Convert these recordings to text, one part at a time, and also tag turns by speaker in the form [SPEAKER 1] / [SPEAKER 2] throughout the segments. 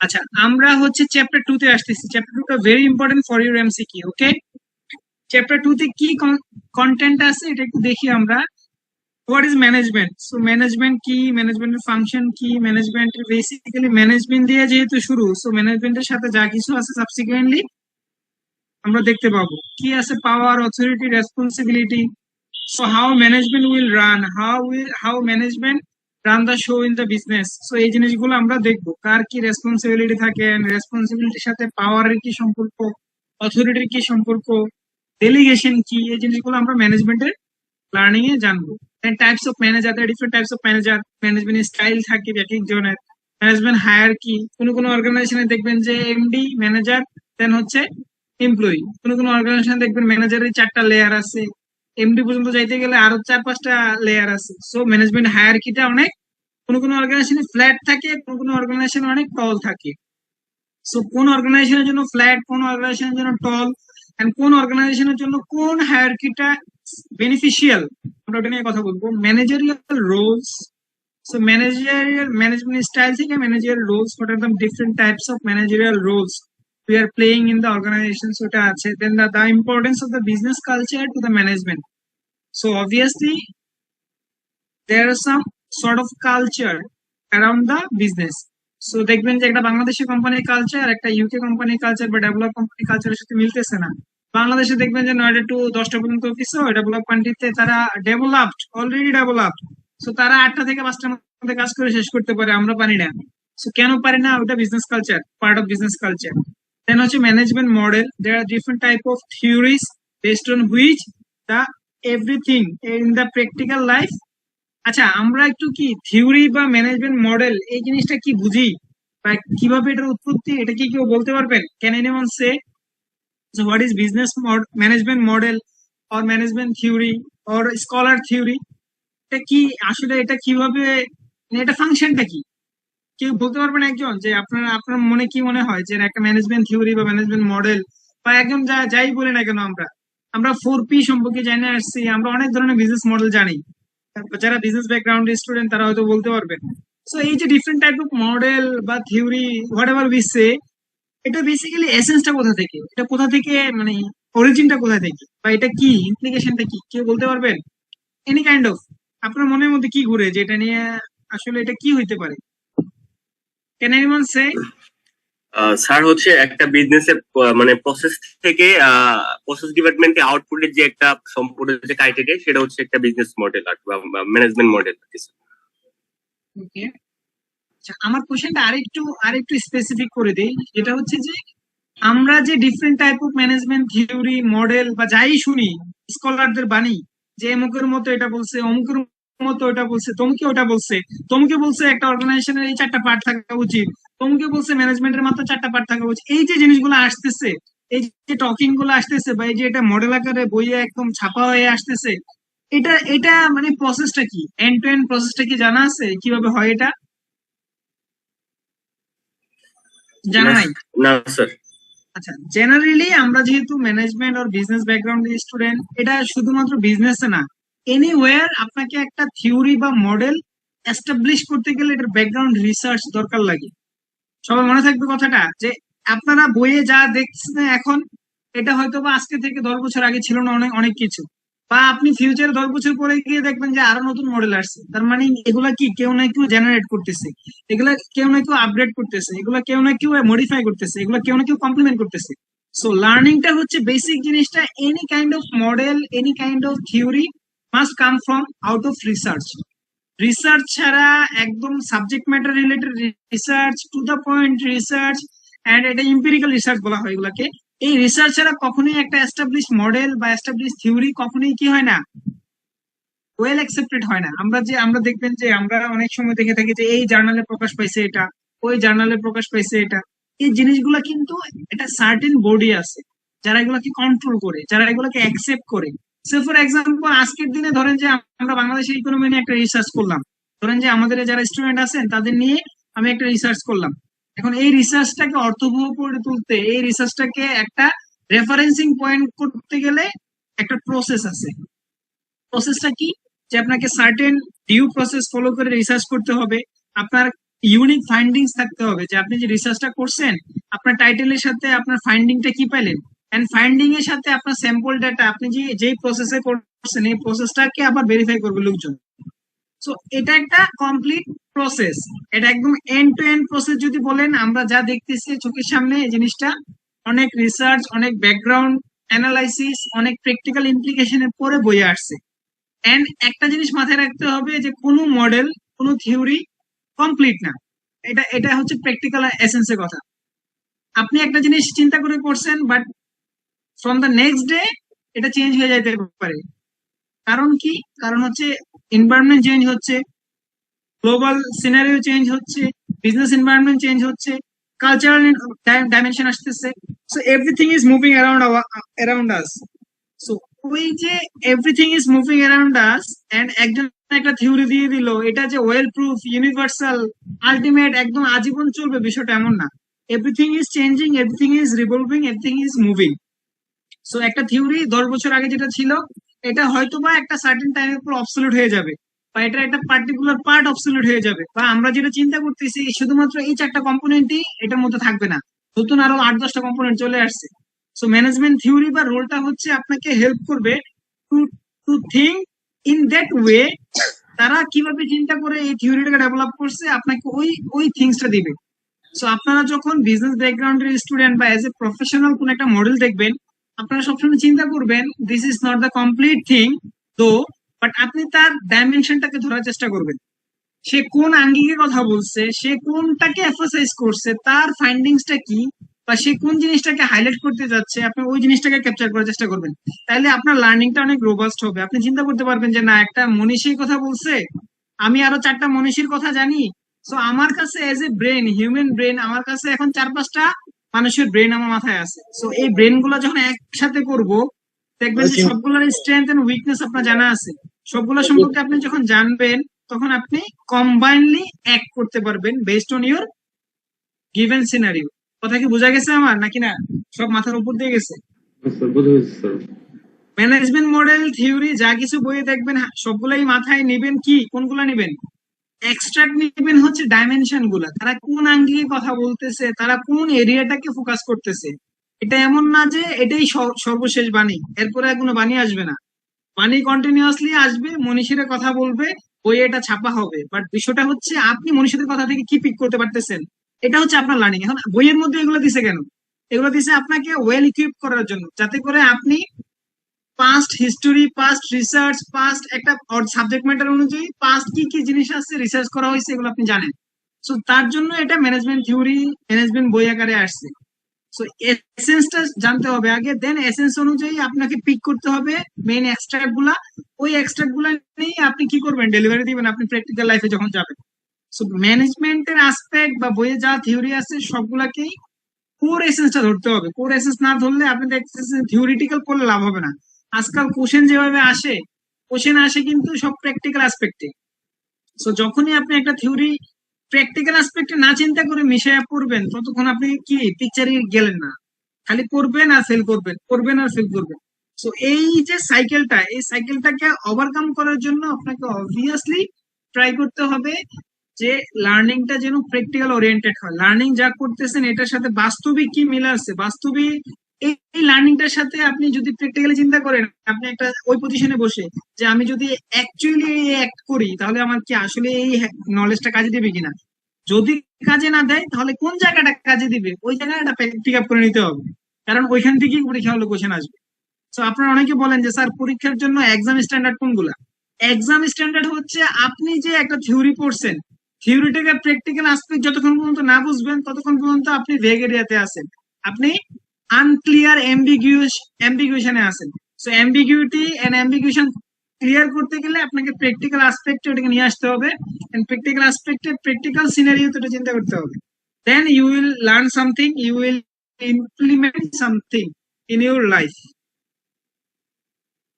[SPEAKER 1] আচ্ছা, আমরা হচ্ছে চ্যাপ্টার 2 তে আসতেছি। চ্যাপ্টার 2 টা very important for your MCQ. Okay, chapter 2 তে কি কন্টেন্ট আছে এটা একটু দেখি আমরা। What is management? So management কি, ম্যানেজমেন্টের ফাংশন কি, ম্যানেজমেন্টের বেসিক্যালি ম্যানেজমেন্ট দিয়ে যেহেতু শুরু, সো ম্যানেজমেন্টের সাথে যা কিছু আছে সাবসিকুয়েন্টলি আমরা দেখতে পাবো। কি আছে? Power, authority, responsibility. So how management will run, how management run the show in the business. So এই জিনিসগুলো আমরা দেখবো, কার কি রেসপন্সিবিলিটি থাকে, রেসপন্সিবিলিটির সাথে পাওয়ারের কি সম্পর্ক, অথরিটির কি সম্পর্ক, ডেলিগেশন কি, এই জিনিসগুলো আমরা ম্যানেজমেন্টের লার্নিং এ জানবো। Types of manager, different types of manager, management style থাকে এক একজনের, ম্যানেজমেন্ট হায়ার কি। কোনো অর্গানাইজেশনে দেখবেন যে এমডি ম্যানেজার, দেন হচ্ছে এমপ্লয়ি। কোনো অর্গানাইজেশনে দেখবেন ম্যানেজারের 4টা লেয়ার আছে, এমডি পর্যন্ত যাইতে গেলে আরো 4-5টা লেয়ার আছে। সো ম্যানেজমেন্ট হায়ারকিটা অনেক, কোনো অর্গানাইজেশনে ফ্ল্যাট থাকে, কোনো অর্গানাইজেশনে অনেক টল থাকে। সো কোন অর্গানাইজেশনের জন্য ফ্ল্যাট, কোন অর্গানাইজেশনের জন্য টল, এন্ড কোন অর্গানাইজেশনের জন্য কোন হায়ারকিটা বেনিফিশিয়াল, আমরা ওটা নিয়ে কথা বলবো। Managerial roles, so managerial management style থেকে managerial roles, what are the different types of managerial roles we are playing in the organization, so এটা আছে। then the importance of the business culture to the management. So obviously there is some sort of culture around the business. So দেখবেন যে একটা বাংলাদেশি কোম্পানির culture একটা UK কোম্পানির culture বা develop কোম্পানির কালচারের সাথে মিলতেছে না। বাংলাদেশে দেখবেন যে 9টা টু 10টা পর্যন্ত অফিস হয়, ডেভেলপ কান্ট্রিতে তারা ডেভেলপড, অলরেডি ডেভেলপড। সো তারা 8টা থেকে 5টার মধ্যে কাজ করে শেষ করতে পারে, আমরা পারি না। সো কেন পারি না? ওটা business culture, part of business culture. Then হচ্ছে management model, there are different type of theories based on which the everything in the practical life. আচ্ছা, আমরা একটু কি থিওরি বা ম্যানেজমেন্ট মডেল এই জিনিসটা কি বুঝি, বা কিভাবে এটার উৎপত্তি, এটা কি কেউ বলতে পারবেন? Can anyone say what is business management model or management theory or scholar theory? এটা কি আসলে, এটা কিভাবে, মানে এটা ফাংশনটা কি? কেউ বলতে পারবেন একজন, যে আপনার মনে কি মনে হয় যে একটা ম্যানেজমেন্ট থিওরি বা ম্যানেজমেন্ট মডেল, বা একদম যাই বলি না কেন, আমরা 4P সম্পর্কে জেনে আসছি, আমরা অনেক ধরনের বিজনেস মডেল জানি। যারা বিজনেস ব্যাকগ্রাউন্ড স্টুডেন্ট তারা হয়তো বলতে পারবেন। সো এই যে ডিফারেন্ট টাইপ অফ মডেল বা theory, what ever we say, এটা বেসিক্যালি এসেন্সটা কোথা থেকে, এটা কোথা থেকে, মানে অরিজিনটা কোথা থেকে, বা এটা কি ইমপ্লিকেশনটা কি, কেউ বলতে পারবেন? এনি কাইন্ড অফ আপনার মনের মধ্যে কি ঘুরে যে এটা নিয়ে আসলে এটা কি হইতে পারে? Can anyone say?
[SPEAKER 2] স্যার হচ্ছে একটা বিজনেসের মানে প্রসেস থেকে প্রসেস ডিপার্টমেন্টে আউটপুটের যে একটা সম্পূর্ণ যে ক্রাইটেরিয়া, সেটা হচ্ছে একটা বিজনেস মডেল আর ম্যানেজমেন্ট মডেল।
[SPEAKER 1] ওকে, আচ্ছা, আমার কোশ্চেনটা আরেকটু স্পেসিফিক করে দেই। যেটা হচ্ছে যে আমরা যে different type of management theory model বা যাই শুনি স্কলারদের বাণী, যে অমুকের মতো এটা বলছে, অমুকের মতো এটা বলছে, তমুকে ওটা বলছে, তমুকে বলছে একটা অর্গানাইজেশনের এই 4টা পার্ট থাকা উচিত, তমুকে বলছে ম্যানেজমেন্টের মাত্র 4টা পার্ট থাকা উচিত। এই যে জিনিসগুলো আসতেছে, এই যে টকিং গুলো আসতেছে, বা এই যে এটা মডেল আকারে বইয়ে একদম ছাপা হয়ে আসতেছে, এটা এটা মানে প্রসেসটা কি, এন্ড টু এন্ড প্রসেসটা কি জানা আছে কিভাবে হয় এটা? জানা নাই?
[SPEAKER 2] না স্যার।
[SPEAKER 1] আচ্ছা, জেনারেলি আমরা যেহেতু ম্যানেজমেন্ট আর বিজনেস ব্যাকগ্রাউন্ড স্টুডেন্ট, এটা শুধুমাত্র বিজনেসে না, এনিওয়্যার আপনাকে একটা থিওরি বা মডেল এস্টাবলিশ করতে গেলে এটার ব্যাকগ্রাউন্ড রিসার্চ দরকার লাগে। সবাই মনে থাকবে কথাটা, যে আপনারা বইয়ে যা দেখছেন এখন, এটা হয়তো বা আজকে থেকে 10 বছর আগে ছিল না অনেক অনেক কিছু, বা আপনি ফিউচারে 10 বছর পরে গিয়ে দেখবেন যে আরো নতুন মডেল আসছে। তার মানে এগুলা কি কেউ না কেউ জেনারেট করতেছে, এগুলা কেউ না কেউ আপডেট করতেছে, এগুলা কেউ না কেউ মডিফাই করতেছে, এগুলা কেউ না কেউ কমপ্লিমেন্ট করতেছে। সো লার্নিংটা হচ্ছে বেসিক জিনিসটা, any kind of model, any kind of theory must come from out of research. Research ছাড়া, একদম subject matter related research, to the point research, and এটা এম্পিরিক্যাল রিসার্চ বলা হয় এগুলাকে, এই রিসার্চ ছাড়া কখনোই একটা এস্টাবলিশ মডেল বা এস্টাবলিশ থিওরি কখনোই কি হয় না, ওয়েল অ্যাকসেপ্টেড হয় না। আমরা দেখবেন যে আমরা অনেক সময় দেখে থাকি যে এই জার্নালে প্রকাশ পাইছে এটা, ওই জার্নালে প্রকাশ পাইছে এটা। এই জিনিসগুলা কিন্তু একটা সার্টেন বডি আছে যারা এগুলাকে কন্ট্রোল করে, যারা এগুলাকে অ্যাকসেপ্ট করে। সে ফর এক্সাম্পল, আজকের দিনে ধরেন যে আমরা বাংলাদেশের ইকোনমি নিয়ে একটা রিসার্চ করলাম, ধরেন যে আমাদের যারা স্টুডেন্ট আছেন তাদের নিয়ে আমি একটা রিসার্চ করলাম। এখন এই রিসার্চটাকে অর্থবহ করে তুলতে, এই রিসার্চটাকে একটা রেফারেন্সিং পয়েন্ট করতে গেলে একটা প্রসেস আছে। প্রসেসটা কি? যে আপনাকে সার্টেন ডিউ প্রসেস ফলো করে রিসার্চ করতে হবে। আপনার ইউনিক ফাইন্ডিংস থাকতে হবে, যে আপনি যে রিসার্চটা করছেন আপনার টাইটেলের সাথে আপনার ফাইন্ডিংটা কি পাইলেন, এন্ড ফাইন্ডিং এর সাথে আপনার স্যাম্পল ডাটা আপনি যে যেই প্রসেসে করছেন এই প্রসেসটাকে আবার ভেরিফাই করবে লোকজন। সো এটা একটা কমপ্লিট প্রসেস, এটা একদম এন্ড টু এন্ড প্রসেস। যদি বলেন আমরা যা দেখতেছি চোখের সামনে এই জিনিসটা অনেক রিসার্চ, অনেক ব্যাকগ্রাউন্ড অ্যানালাইসিস, অনেক প্র্যাকটিক্যাল ইমপ্লিকেশনের পরে বইয়ে আসছে। এন্ড একটা জিনিস মাথায় রাখতে হবে যে কোনো মডেল, কোনো থিওরি কমপ্লিট না। এটা এটা হচ্ছে প্র্যাকটিক্যাল এসেন্সের কথা। আপনি একটা জিনিস চিন্তা করে করছেন, but from the next day এটা চেঞ্জ হয়ে যাইতে পারে। কারণ কি? কারণ হচ্ছে এনভায়রনমেন্ট চেঞ্জ হচ্ছে, গ্লোবাল সিনারিও চেঞ্জ হচ্ছে, বিজনেস এনভায়রনমেন্ট চেঞ্জ হচ্ছে, কালচারাল ডাইমেনশন আসতেছে। So everything is moving around us. So ওই যে everything is moving around us, and একজন একটা থিওরি দিয়ে দিল এটা যে ওয়েল প্রুফ, ইউনিভার্সাল, আলটিমেট, একদম আজীবন চলবে, বিষয়টা এমন না। Everything is changing, everything is revolving, everything is moving. So একটা থিওরি 10 বছর আগে যেটা ছিল এটা হয়তোবা একটা সার্টেন টাইমের পর অবসলিউট হয়ে যাবে, বা এটা একটা পার্টিকুলার পার্ট অবসলিউট হয়ে যাবে, বা আমরা যেটা চিন্তা করতেছি শুধুমাত্র এই 4টা কম্পোনেন্টই এটার মধ্যে থাকবে না, নতুন আরো 8-10টা কম্পোনেন্ট চলে আসছে। সো ম্যানেজমেন্ট থিওরি বা রোলটা হচ্ছে আপনাকে হেল্প করবে to to think in that way. তারা কিভাবে চিন্তা করে এই থিওরিটাকে ডেভেলপ করছে আপনাকে ওই ওই থিংসটা দিবে। সো আপনারা যখন বিজনেস ব্যাকগ্রাউন্ডের স্টুডেন্ট বা এজ এ প্রফেশনাল কোন একটা মডেল দেখবেন, আপনারা সবসময় চিন্তা করবেন this is not the complete thing তো, বাট আপনি তার ডাইমেনশনটাকে ধরার চেষ্টা করবেন। সে কোন আঙ্গিকে কথা বলছে, সে কোনটাকে এফাসাইজ করছে, তার ফাইন্ডিংসটা কি, বা সে কোন জিনিসটাকে হাইলাইট করতে যাচ্ছে, আপনি ওই জিনিসটাকে ক্যাপচার করার চেষ্টা করবেন। তাহলে আপনার লার্নিংটা অনেক রোবাস্ট হবে। আপনি চিন্তা করতে পারবেন যে না, একটা মনীষীর কথা বলছে, আমি আরো 4টা মনীষীর কথা জানি। সো আমার কাছে as a brain, human brain, আমার কাছে এখন 4-5টা মানুষের ব্রেন আমার মাথায় আছে। সো এই ব্রেন গুলা যখন একসাথে করব, দেখবেন যে সবগুলোর স্ট্রেংথ এন্ড উইকনেস আপনার জানা আছে। সবগুলো সম্পর্কে আপনি যখন জানবেন তখন আপনি কম্বাইনলি অ্যাক্ট করতে পারবেন based on your given scenario. কথা কি বোঝা গেছে আমার, নাকি না সব মাথার উপর দিয়ে গেছে?
[SPEAKER 3] স্যার বুঝে গেছি স্যার।
[SPEAKER 1] ম্যানেজমেন্ট মডেল থিওরি যা কিছু বইয়ে দেখবেন সবগুলাই মাথায় নেবেন। কি কোনগুলা নেবেন? এক্সট্রাক্ট নেবেন হচ্ছে ডাইমেনশন গুলা, তারা কোন আঙ্গিকে কথা বলতেছে, তারা কোন এরিয়াটাকে ফোকাস করতেছে। এটা এমন না যে এটাই সর্বশেষ বাণী, এরপরে আর কোনো বাণী আসবে না। বাণী কন্টিনিউয়াসলি আসবে, মনীষীরা কথা বলবে, বইয়ে এটা ছাপা হবে, বাট বিষয়টা হচ্ছে আপনি মনীষীদের কথা থেকে কি পিক করতে পারতেছেন, এটা হচ্ছে আপনার লার্নিং। এখন বইয়ের মধ্যে এগুলো দিছে কেন? এগুলো দিছে আপনাকে ওয়েল ইকুইপ করার জন্য, যাতে করে আপনি past history, past research, past একটা সাবজেক্ট ম্যাটার অনুযায়ী পাস্ট কি কি জিনিস আছে, রিসার্চ করা হয়েছে, এগুলো আপনি জানেন। সো তার জন্য এটা ম্যানেজমেন্ট থিওরি, ম্যানেজমেন্ট বই আকারে আসছে। সো এসেন্সটা জানতে হবে আগে, দেন এসেন্স অনুযায়ী আপনাকে পিক করতে হবে মেইন এক্সট্রাক্ট গুলা। ওই এক্সট্রাক্ট গুলা নিয়ে আপনি কি করবেন, ডেলিভারি দিবেন আপনি প্র্যাকটিক্যাল লাইফে যখন যাবেন। সো ম্যানেজমেন্টের আসপেক্ট বা বইয়ে যা থিওরি আছে সবগুলাকেই কোর এসেন্সটা ধরতে হবে। কোর এসেন্স না ধরলে আপনি দেখতেছেন থিওরিটিক্যাল করলে লাভ হবে না। আজকাল কোশ্চেন যেভাবে আসে, কোশ্চেন আসে কিন্তু সব প্র্যাকটিক্যাল অ্যাসপেক্টে। সো যখনই আপনি একটা থিওরি প্র্যাকটিক্যাল অ্যাসপেক্টে না চিন্তা করে মিশিয়ে পড়বেন, ততক্ষণ আপনি কি পিকচারে গেলেন না, খালি পড়বেন আর ফেল করবেন, পড়বেন আর ফেল করবেন। সো এই যে সাইকেলটা, এই সাইকেলটাকে ওভারকাম করার জন্য আপনাকে অবভিয়াসলি ট্রাই করতে হবে যে লার্নিংটা যেন প্র্যাকটিক্যাল ওরিয়েন্টেড হয়। লার্নিং যা করতেছেন এটার সাথে বাস্তবিক কি মিল আছে, বাস্তবিক এই লার্নিংটার সাথে আপনি যদি প্র্যাকটিক্যালি চিন্তা করেন, আপনি একটা ওই পজিশনে বসে যে আমি যদি অ্যাকচুয়ালি অ্যাক্ট করি তাহলে আমার কি আসলে এই নলেজটা কাজে দেবে কিনা। যদি কাজে না দেয় তাহলে কোন জায়গাটা কাজে দিবে ওই জায়গাটা পিক আপ করে নিতে হবে, কারণ ওইখান থেকেই পরীক্ষা হলো কোশ্চেন আসবে। তো আপনারা অনেকে বলেন যে স্যার পরীক্ষার জন্য এক্সাম স্ট্যান্ডার্ড কোনগুলা? এক্সাম স্ট্যান্ডার্ড হচ্ছে আপনি যে একটা থিওরি পড়ছেন, থিওরিটাকে প্র্যাকটিক্যাল আসপেক্ট যতক্ষণ পর্যন্ত না বুঝবেন ততক্ষণ পর্যন্ত আপনি ভেগ এরিয়াতে আছেন, আপনি আনক্লিয়ার অ্যাম্বিগুয়েশনে আছেন। So ambiguity and ambiguation clear করতে গেলে আপনাকে প্র্যাকটিক্যাল আসপেক্টে ওটাকে নিয়ে আসতে হবে, এন্ড প্র্যাকটিক্যাল আসপেক্টে প্র্যাকটিক্যাল সিনারিওতে ওটা চিন্তা করতে হবে। Then you will learn something, you will implement something in your life.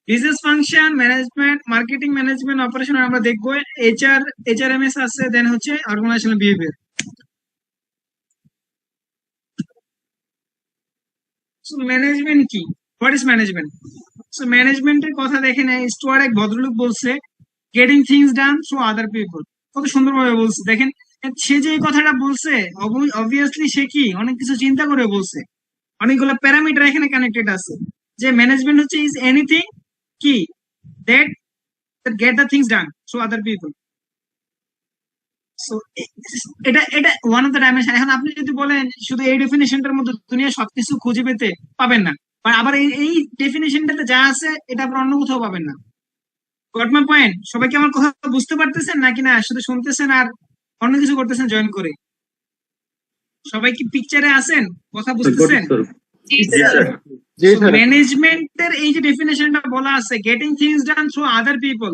[SPEAKER 1] Business function, management, marketing management, operation আমরা দেখবো। এইচআরএমএস আছে, দেন হচ্ছে অর্গানাইজেশনাল বিহেভিয়ার। সো ম্যানেজমেন্ট কি? What is management? সো ম্যানেজমেন্টের কথা দেখেন, স্টুয়ার্ট এক ভদ্রলোক বলছে গেটিং থিংস ডান থ্রু আদার পিপল। কত সুন্দরভাবে বলছে দেখেন। সে যে এই কথাটা বলছে, অবভিয়াসলি সে কি অনেক কিছু চিন্তা করে বলছে, অনেকগুলো প্যারামিটার এখানে কানেক্টেড আছে, যে ম্যানেজমেন্ট হচ্ছে ইজ এনিথিং কি that get the things done through other people. So এটা এটা ওয়ান অফ দ্য ডাইমেনশন। এখন আপনি যদি বলেন শুধু এই ডেফিনেশনটার মধ্যে দুনিয়া সবকিছু খুঁজে পেতে পাবেন না, বা আবার এই ডেফিনেশনটাতে যা আছে এটা আবার অন্য কোথাও পাবেন না। Got my point? সবাই কি আমার কথা বুঝতে পারতেছেন নাকি না শুধু শুনতেছেন আর অন্য কিছু করতেছেন জয়েন করে? সবাই কি পিকচারে আছেন, কথা বুঝতেছেন?
[SPEAKER 2] জি স্যার।
[SPEAKER 3] জি স্যার।
[SPEAKER 1] ম্যানেজমেন্টের এই যে ডেফিনেশনটা বলা আছে গেটিং থিংস ডান থ্রু আদার পিপল,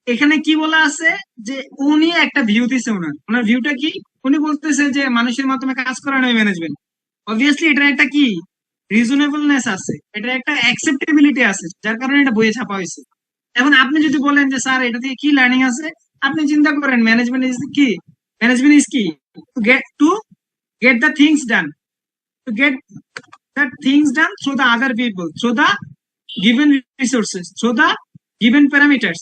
[SPEAKER 1] এখানে কি বলা আছে যে উনি একটা ভিউ দিছে, ওনার ওনার ভিউটা কি, উনি বলতেছে যে মানুষের মাধ্যমে কাজ করানো ম্যানেজমেন্ট। অবভিয়াসলি এটা একটা কি রিজনেবলনেস আছে, এটা একটা অ্যাকসেপ্টেবিলিটি আছে, যার কারণে এটা বইয়ে ছাপা হয়েছে। এখন আপনি যদি বলেন যে স্যার এটা থেকে কি লার্নিং আছে, আপনি চিন্তা করেন ম্যানেজমেন্ট ইজ কি, ম্যানেজমেন্ট ইজ কি to get the things done, to get the things done through the other people, through the given resources, through the given parameters.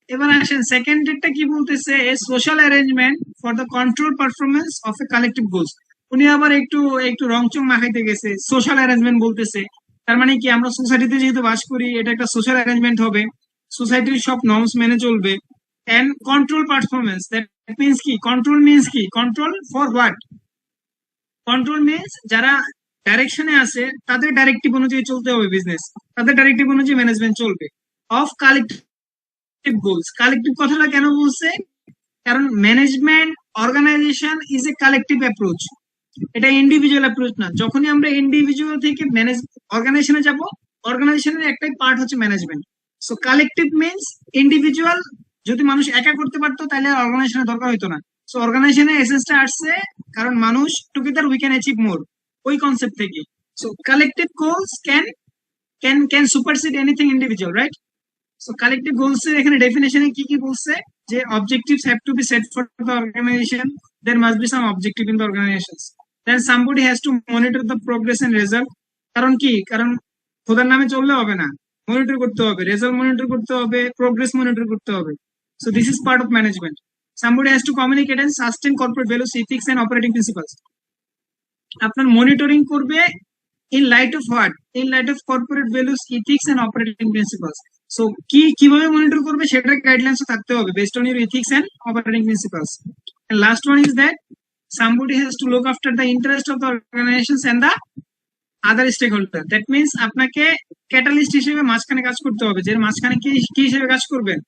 [SPEAKER 1] এবার আসেন সেকেন্ড ডেটটা কি বলতেছে, a social arrangement for the control performance of a collective goals. উনি আবার একটু একটু রংচং মাখাইতে গেছে, সোশ্যাল অ্যারেঞ্জমেন্ট বলতেছে, তার মানে কি আমরা সোসাইটিতে যেহেতু বাস করি এটা একটা সোশ্যাল অ্যারেঞ্জমেন্ট হবে, সোসাইটির সব নর্মস মেনে চলবে। And control performance, that means কি, কন্ট্রোল মিনস কি, control for what, control means যারা ডাইরেকশনে আছে তাদের ডাইরেক্টিভ অনুযায়ী চলতে হবে বিজনেস, তাদের ডাইরেক্টিভ অনুযায়ী ম্যানেজমেন্ট চলবে। অফ কালেকটিভ গোলস, কালেকটিভ কথাটা কেন বলছে, কারণ management organization is a collective approach, এটা ইন্ডিভিজুয়াল অ্যাপ্রোচ না। যখনই আমরা ইন্ডিভিজুয়াল থেকে ম্যানেজ অর্গানাইজেশনে যাব, অর্গানাইজেশনের একটাই পার্ট হচ্ছে management. So collective means individual, যদি মানুষ একা করতে পারতো তাহলে অর্গানাইজেশনের দরকার হইতো না। সো অর্গানাইজেশনের এসেন্সটা আসছে কারণ মানুষ together we can achieve more, ওই কনসেপ্ট থেকে। So collective goals can supersede anything individual, right? So collective goals এর এখানে ডেফিনেশনে কি কি বলছে, যে objectives have to be set for the organization, there must be some objective in the organization, then somebody has to monitor the progress and result. কারণ কি, কারণ খোদার নামে চললে হবে না, মনিটর করতে হবে, রেজাল্ট মনিটর করতে হবে, প্রোগ্রেস মনিটর করতে হবে। So this is part of management. Somebody has to communicate and sustain corporate values, ethics and operating principles. আপনার মনিটরিং করবে in light of what, in light of corporate values, ethics and operating principles. So কিভাবে monitor করবে সেটার guidelines থাকতে হবে based on your ethics and operating principles. And last one is that somebody has to look after the interest of the organizations and the other stakeholder. That means আপনাকে catalyst হিসেবে মাঝখানে কাজ করতে হবে, যে মাঝখানে কি কি হিসেবে কাজ করবেন,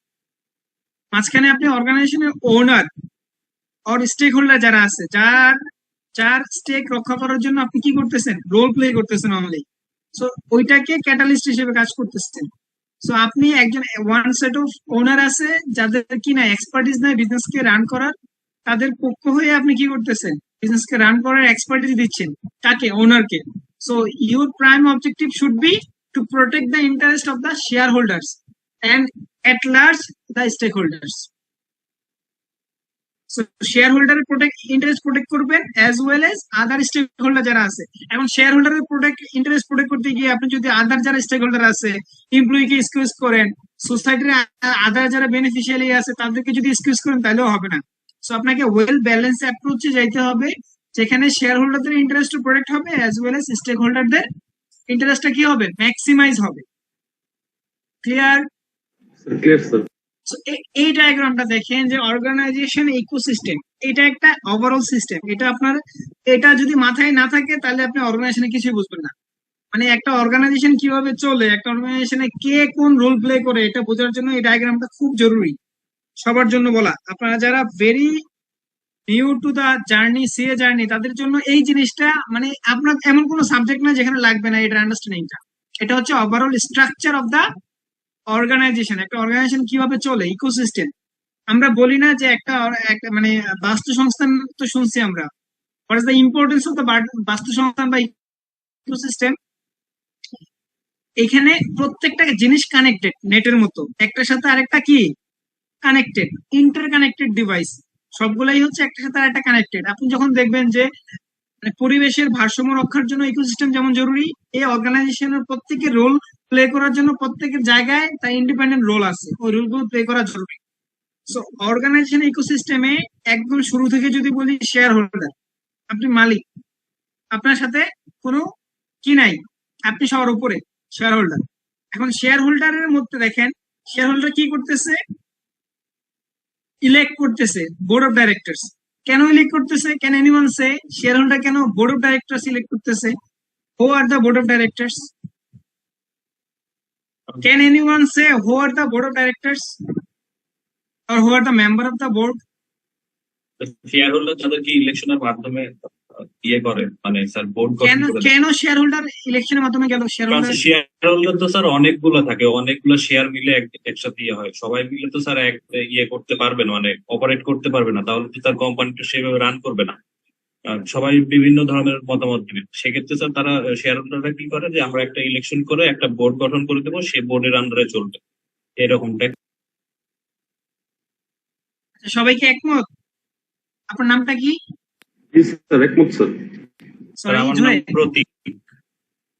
[SPEAKER 1] মাঝখানে আপনি অর্গানাইজেশনের ওনার আর স্টেক হোল্ডার যারা আছে, যার যার স্টেক রক্ষা করার জন্য আপনি কি করতেছেন, রোল প্লে করতেছেন অনলি। সো ওইটাকে ক্যাটালিস্ট হিসেবে কাজ করতেছেন। সো আপনি একজন ওয়ান সেট অফ ওনার আছে যাদের কি না এক্সপার্টিস নাই বিজনেসকে রান করার, তাদের পক্ষ হয়ে আপনি কি করতেছেন, বিজনেসকে রান করার এক্সপার্টিস দিচ্ছেন কাকে, ওনারকে। So your prime objective should be to protect the interest of the shareholders and at large the stakeholders. Share হোল্ডারের ইন্টারেস্ট প্রোটেক্ট করবেন as well as other stakeholders যারা আছে। এখন share হোল্ডারের interest protect করতে গিয়ে আপনি যদি আদার যারা স্টেক হোল্ডার আছে এমপ্লয়িকে এক্সকিউজ করেন, সোসাইটির আদার যারা বেনিফিশিয়ারি আছে তাদেরকে যদি এক্সকিউজ করেন তাহলেও হবে না। সো আপনাকে ওয়েল ব্যালেন্স অ্যাপ্রোচে যাইতে হবে, যেখানে শেয়ার হোল্ডারদের ইন্টারেস্ট প্রোটেক্ট হবে অ্যাজ ওয়েল এজ স্টেক হোল্ডারদের ইন্টারেস্টটা কি হবে, ম্যাক্সিমাইজ হবে। ক্লিয়ার?
[SPEAKER 3] Clear sir.
[SPEAKER 1] এই ডায়াগ্রামটা দেখেন যে অর্গানাইজেশন ইকোসিস্টেম, এটা একটা ওভারঅল সিস্টেম। এটা আপনার, এটা যদি মাথায় না থাকে তাহলে আপনি অর্গানাইজেশনে কিছুই বুঝবেন না। মানে একটা অর্গানাইজেশন কিভাবে চলে, একটা অর্গানাইজেশনে কে কোন রোল প্লে করে, এটা বোঝার জন্য এই ডায়াগ্রামটা খুব জরুরি সবার জন্য বলা। আপনারা যারা very new to the journey, CA journey, তাদের জন্য এই জিনিসটা মানে আপনার এমন কোনো সাবজেক্ট না যেখানে লাগবে না এটা আন্ডারস্ট্যান্ডিংটা। এটা হচ্ছে overall structure of the organization, একটা অর্গানাইজেশন কিভাবে চলে, ইকোসিস্টেম। আমরা বলি না যে একটা মানে বাস্তু সংস্থান, তো শুনছি আমরা, what is the importance of the বাস্তু সংস্থান বা ইকোসিস্টেম। এখানে প্রত্যেকটা জিনিস কানেক্টেড নেটের মতো, একটার সাথে আরেকটা কি কানেক্টেড, ইন্টার কানেক্টেড ডিভাইস, সবগুলাই হচ্ছে একটার সাথে আরেকটা কানেক্টেড। আপনি যখন দেখবেন যে মানে পরিবেশের ভারসাম্য রক্ষার জন্য ইকোসিস্টেম যেমন জরুরি, এই অর্গানাইজেশনের প্রত্যেকের রোল প্লে করার জন্য প্রত্যেকের জায়গায় তার ইন্ডিপেন্ডেন্ট রোল আছে, ওই রোলগুলো প্লে করা জরুরি। সো অর্গানাইজেশন ইকোসিস্টেমে একদম শুরু থেকে যদি বলি শেয়ার হোল্ডার, আপনি মালিক, আপনার সাথে কোনো কি নাই, আপনি সবার উপরে শেয়ার হোল্ডার। এখন শেয়ার হোল্ডারের মধ্যে দেখেন শেয়ার হোল্ডার কি করতেছে, ইলেক্ট করতেছে বোর্ড অফ ডাইরেক্টরস। কেন ইলেক্ট করতেছে? Can anyone say shareholder কেন বোর্ড অফ ডাইরেক্টরস ইলেক্ট করতেছে? Who are the board of directors? Can anyone say who are the board of directors or who are the member of the board?
[SPEAKER 4] Share holder তাদেরকে ইলেকশনের মাধ্যমে ইয়ে করে, মানে sir board
[SPEAKER 1] কেন
[SPEAKER 4] গঠন করে।
[SPEAKER 1] কেন শেয়ার হোল্ডার ইলেকশনের মাধ্যমে গেল? শেয়ার হোল্ডার
[SPEAKER 4] শেয়ার হোল্ডার তো স্যার অনেকগুলো থাকে, অনেকগুলো শেয়ার মিলে একসাথে ইয়ে হয়। সবাই মিলে তো স্যার এক ইয়ে করতে পারবে না, মানে অপারেট করতে পারবে না, তাহলে তো তার কোম্পানিটা সেভাবে রান করবে না। সবাই বিভিন্ন ধরনের মতামত দিবে, সেক্ষেত্রে স্যার তারা শেয়ার হোল্ডাররা কি করে যে আমরা একটা ইলেকশন করে একটা বোর্ড গঠন করে দেবো, সে বোর্ডের আন্ডারে চলবে, এরকমটা।
[SPEAKER 1] সবাইকে একমত? আপনার নামটা কি?
[SPEAKER 3] জি স্যার, একমত স্যার।
[SPEAKER 1] সরি
[SPEAKER 4] আমার নাম প্রতীক।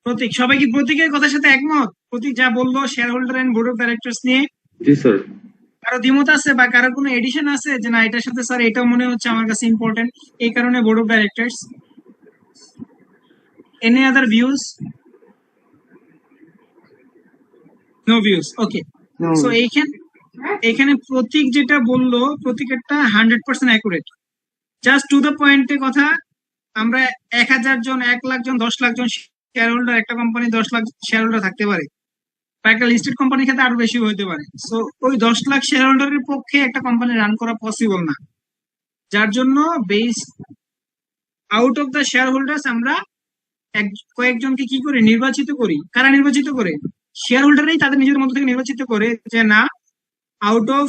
[SPEAKER 1] প্রতীক। সবাই কি প্রতীকের কথার সাথে একমত? প্রতীক যা বললো shareholder and board of directors নিয়ে,
[SPEAKER 3] জি স্যার।
[SPEAKER 1] কারো দ্বিমত আছে বা কারো কোনো এডিশন আছে যে না এটার সাথে স্যার এটাও মনে হচ্ছে আমার কাছে ইম্পর্টেন্ট, এই কারণে board of directors? Any other views? No views, okay. So এইখানে প্রতীক যেটা বললো, প্রতীকেরটা 100% অ্যাকুরেট। জাস্ট টু দ্য পয়েন্টে কথা, আমরা 1000 জন, 1 লাখ জন, 10 লাখ জন শেয়ার হোল্ডার, একটা কোম্পানি 10 লাখ শেয়ার হোল্ডার থাকতে পারে, বা একটা লিস্টেড কোম্পানির ক্ষেত্রে আরো বেশি হতে পারে। সো ওই 10 লাখ শেয়ার হোল্ডারের পক্ষে একটা কোম্পানি রান করা পসিবল না, যার জন্য base out of the share holders আমরা কয়েকজনকে কি করি, নির্বাচিত করি। কারা নির্বাচিত করে? শেয়ার হোল্ডারই তাদের নিজের মধ্যে থেকে নির্বাচিত করে যে না, আউট অফ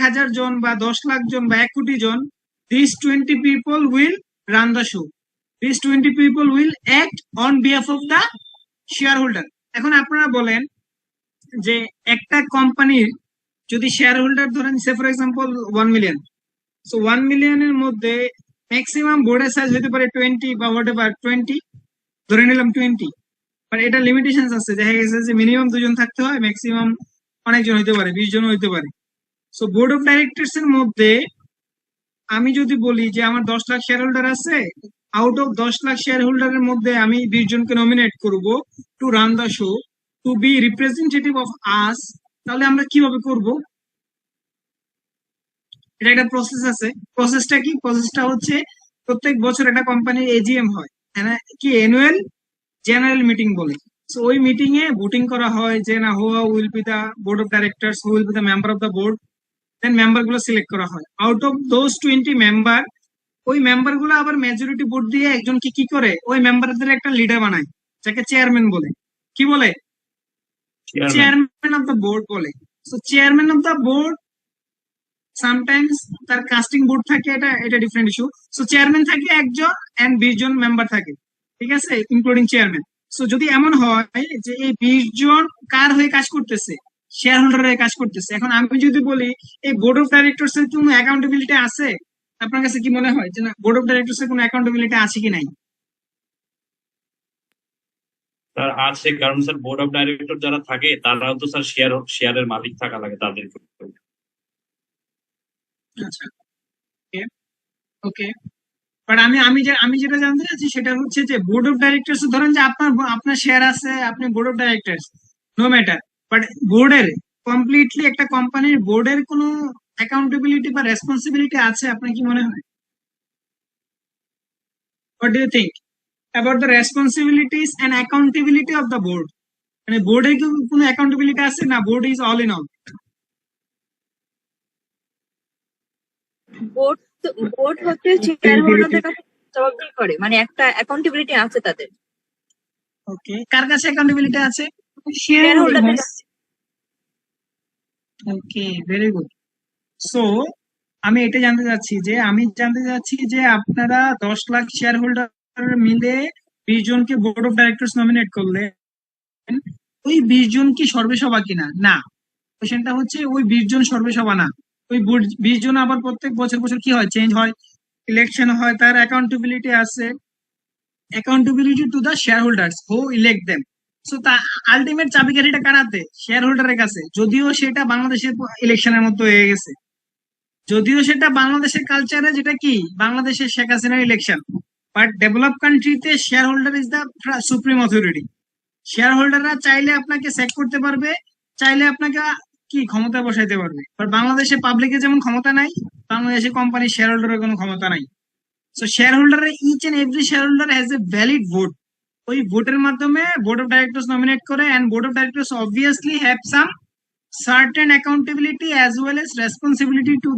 [SPEAKER 1] 1000 জন বা 10 লাখ জন বা 1 কোটি জন, these 20 people will run the show, these 20 people will act on behalf of the shareholder। এখন আপনারা বলেন যে একটা কোম্পানির যদি শেয়ার হোল্ডার ধরেন সে ফর এক্সাম্পল 1 মিলিয়ন, সো 1 মিলিয়নের মধ্যে ম্যাক্সিমাম বোর্ডের সাইজ হতে পারে 20 বা হোয়াট এভার 20, ধরে নিলাম 20, বাট এটা লিমিটেশন আছে, দেখা গেছে যে মিনিমাম 2 জন থাকতে হয়, ম্যাক্সিমাম অনেকজন হইতে পারে, 20 জন হইতে পারে। সো বোর্ড অফ ডাইরেক্টরস এর মধ্যে আমি যদি বলি যে আমার 10 লাখ শেয়ার হোল্ডার আছে, আউট অফ 10 লাখ শেয়ার হোল্ডারের মধ্যে আমি 20 জনকে নমিনেট করব to run the show, to be representative of us, তাহলে আমরা কিভাবে করব? এটা একটা প্রসেস আছে। প্রসেসটা কি? প্রসেসটা হচ্ছে প্রত্যেক বছর একটা কোম্পানির এজিএম হয়, কি অ্যানুয়াল জেনারেল মিটিং বলে। সো ওই মিটিং এ ভোটিং করা হয় যে না who will be the board of directors, who will be the member of the board. Then member গুলো সিলেক্ট করা হয়। আউট অফ দোজ 20 মেম্বার, ওই মেম্বার গুলো আবার মেজরিটি ভোট দিয়ে একজনকে কি করে, ওই মেম্বারদের একটা লিডার বানায়, যাকে চেয়ারম্যান বলে। কি বলে? চেয়ারম্যান অফ দ্য বোর্ড বলে। So chairman of the board sometimes তার কাস্টিং বোর্ড থাকে, এটা ডিফারেন্ট ইস্যু। সো চেয়ারম্যান থাকে একজন এন্ড 20 জন মেম্বার থাকে, ঠিক আছে, ইনক্লুডিং চেয়ারম্যান। সো যদি এমন হয় যে এই 20 জন কার হয়ে কাজ করতেছে, শেয়ার হোল্ডার হয়ে কাজ করতেছে, এখন আমি যদি বলি এই বোর্ড অফ ডাইরেক্টরস এর কোনো অ্যাকাউন্টেবিলিটি আছে, আপনার কাছে কি মনে হয় যে না বোর্ড অফ ডাইরেক্টরস এর কোনো অ্যাকাউন্টেবিলিটি আছে কি নাই?
[SPEAKER 4] স্যার আছে, কারণ স্যার বোর্ড অফ ডাইরেক্টর যারা থাকে তারাও তো স্যার শেয়ারের মালিক থাকা লাগে তাদের।
[SPEAKER 1] আচ্ছা, ওকে। বাট আমি যেটা জানতে চাচ্ছি সেটা হচ্ছে যে বোর্ড অফ ডাইরেক্টরস, ধরেন যে আপনার শেয়ার আছে, আপনি board of directors, no matter, but বোর্ডের কমপ্লিটলি একটা কোম্পানির বোর্ডের কোনো অ্যাকাউন্টেবিলিটি বা রেসপন্সিবিলিটি আছে, আপনার কি মনে হয়? What do you think about the responsibilities and accountability of the board? মানে বোর্ডের কি কোনো অ্যাকাউন্টেবিলিটি আছে না board is all in all?
[SPEAKER 5] Board হচ্ছে শেয়ার হোল্ডারদের কাছে জবাবদিহি করে, মানে একটা অ্যাকাউন্টেবিলিটি আছে তাদের।
[SPEAKER 1] ওকে, কার কাছে অ্যাকাউন্টেবিলিটি আছে?
[SPEAKER 5] শেয়ার হোল্ডারদের কাছে।
[SPEAKER 1] ওকে, ভেরি গুড। সো আমি জানতে চাচ্ছি যে আপনারা 10 লাখ শেয়ার হোল্ডার মিলে 20 জনকে বোর্ড অফ ডাইরেক্টরস নমিনেট করলে ওই 20 জন কি সর্বেসভা কিনা? না, কোশ্চেনটা হচ্ছে ওই 20 জন সর্বেসভা না, ওই 20 জন আবার প্রত্যেক বছর বছর কি হয়, চেঞ্জ হয়, ইলেকশন হয়, তার অ্যাকাউন্টেবিলিটি আছে, accountability two the share holders who elect them. So তা আলটিমেট চাবিকাঠিটা কার হাতে? শেয়ার হোল্ডারের কাছে। যদিও সেটা বাংলাদেশের ইলেকশনের মতো হয়ে গেছে, যদিও সেটা বাংলাদেশের কালচারে, যেটা কি বাংলাদেশের শেখ হাসিনার ইলেকশন, বাট ডেভেলপ কান্ট্রিতে share holder is the supreme authority. Share হোল্ডাররা চাইলে আপনাকে স্যাক করতে পারবে, চাইলে আপনাকে কি ক্ষমতা বসাইতে পারবে। বাট বাংলাদেশে পাবলিকের যেমন ক্ষমতা নাই, বাংলাদেশে কোম্পানির শেয়ার হোল্ডারের কোনো ক্ষমতা নাই। সো শেয়ার হোল্ডারের each and every shareholder has a valid vote. ওই ভোটের মাধ্যমে বোর্ড অফ ডাইরেক্টরস নমিনেট করে, and board of directors obviously have some certain accountability as well as responsibility to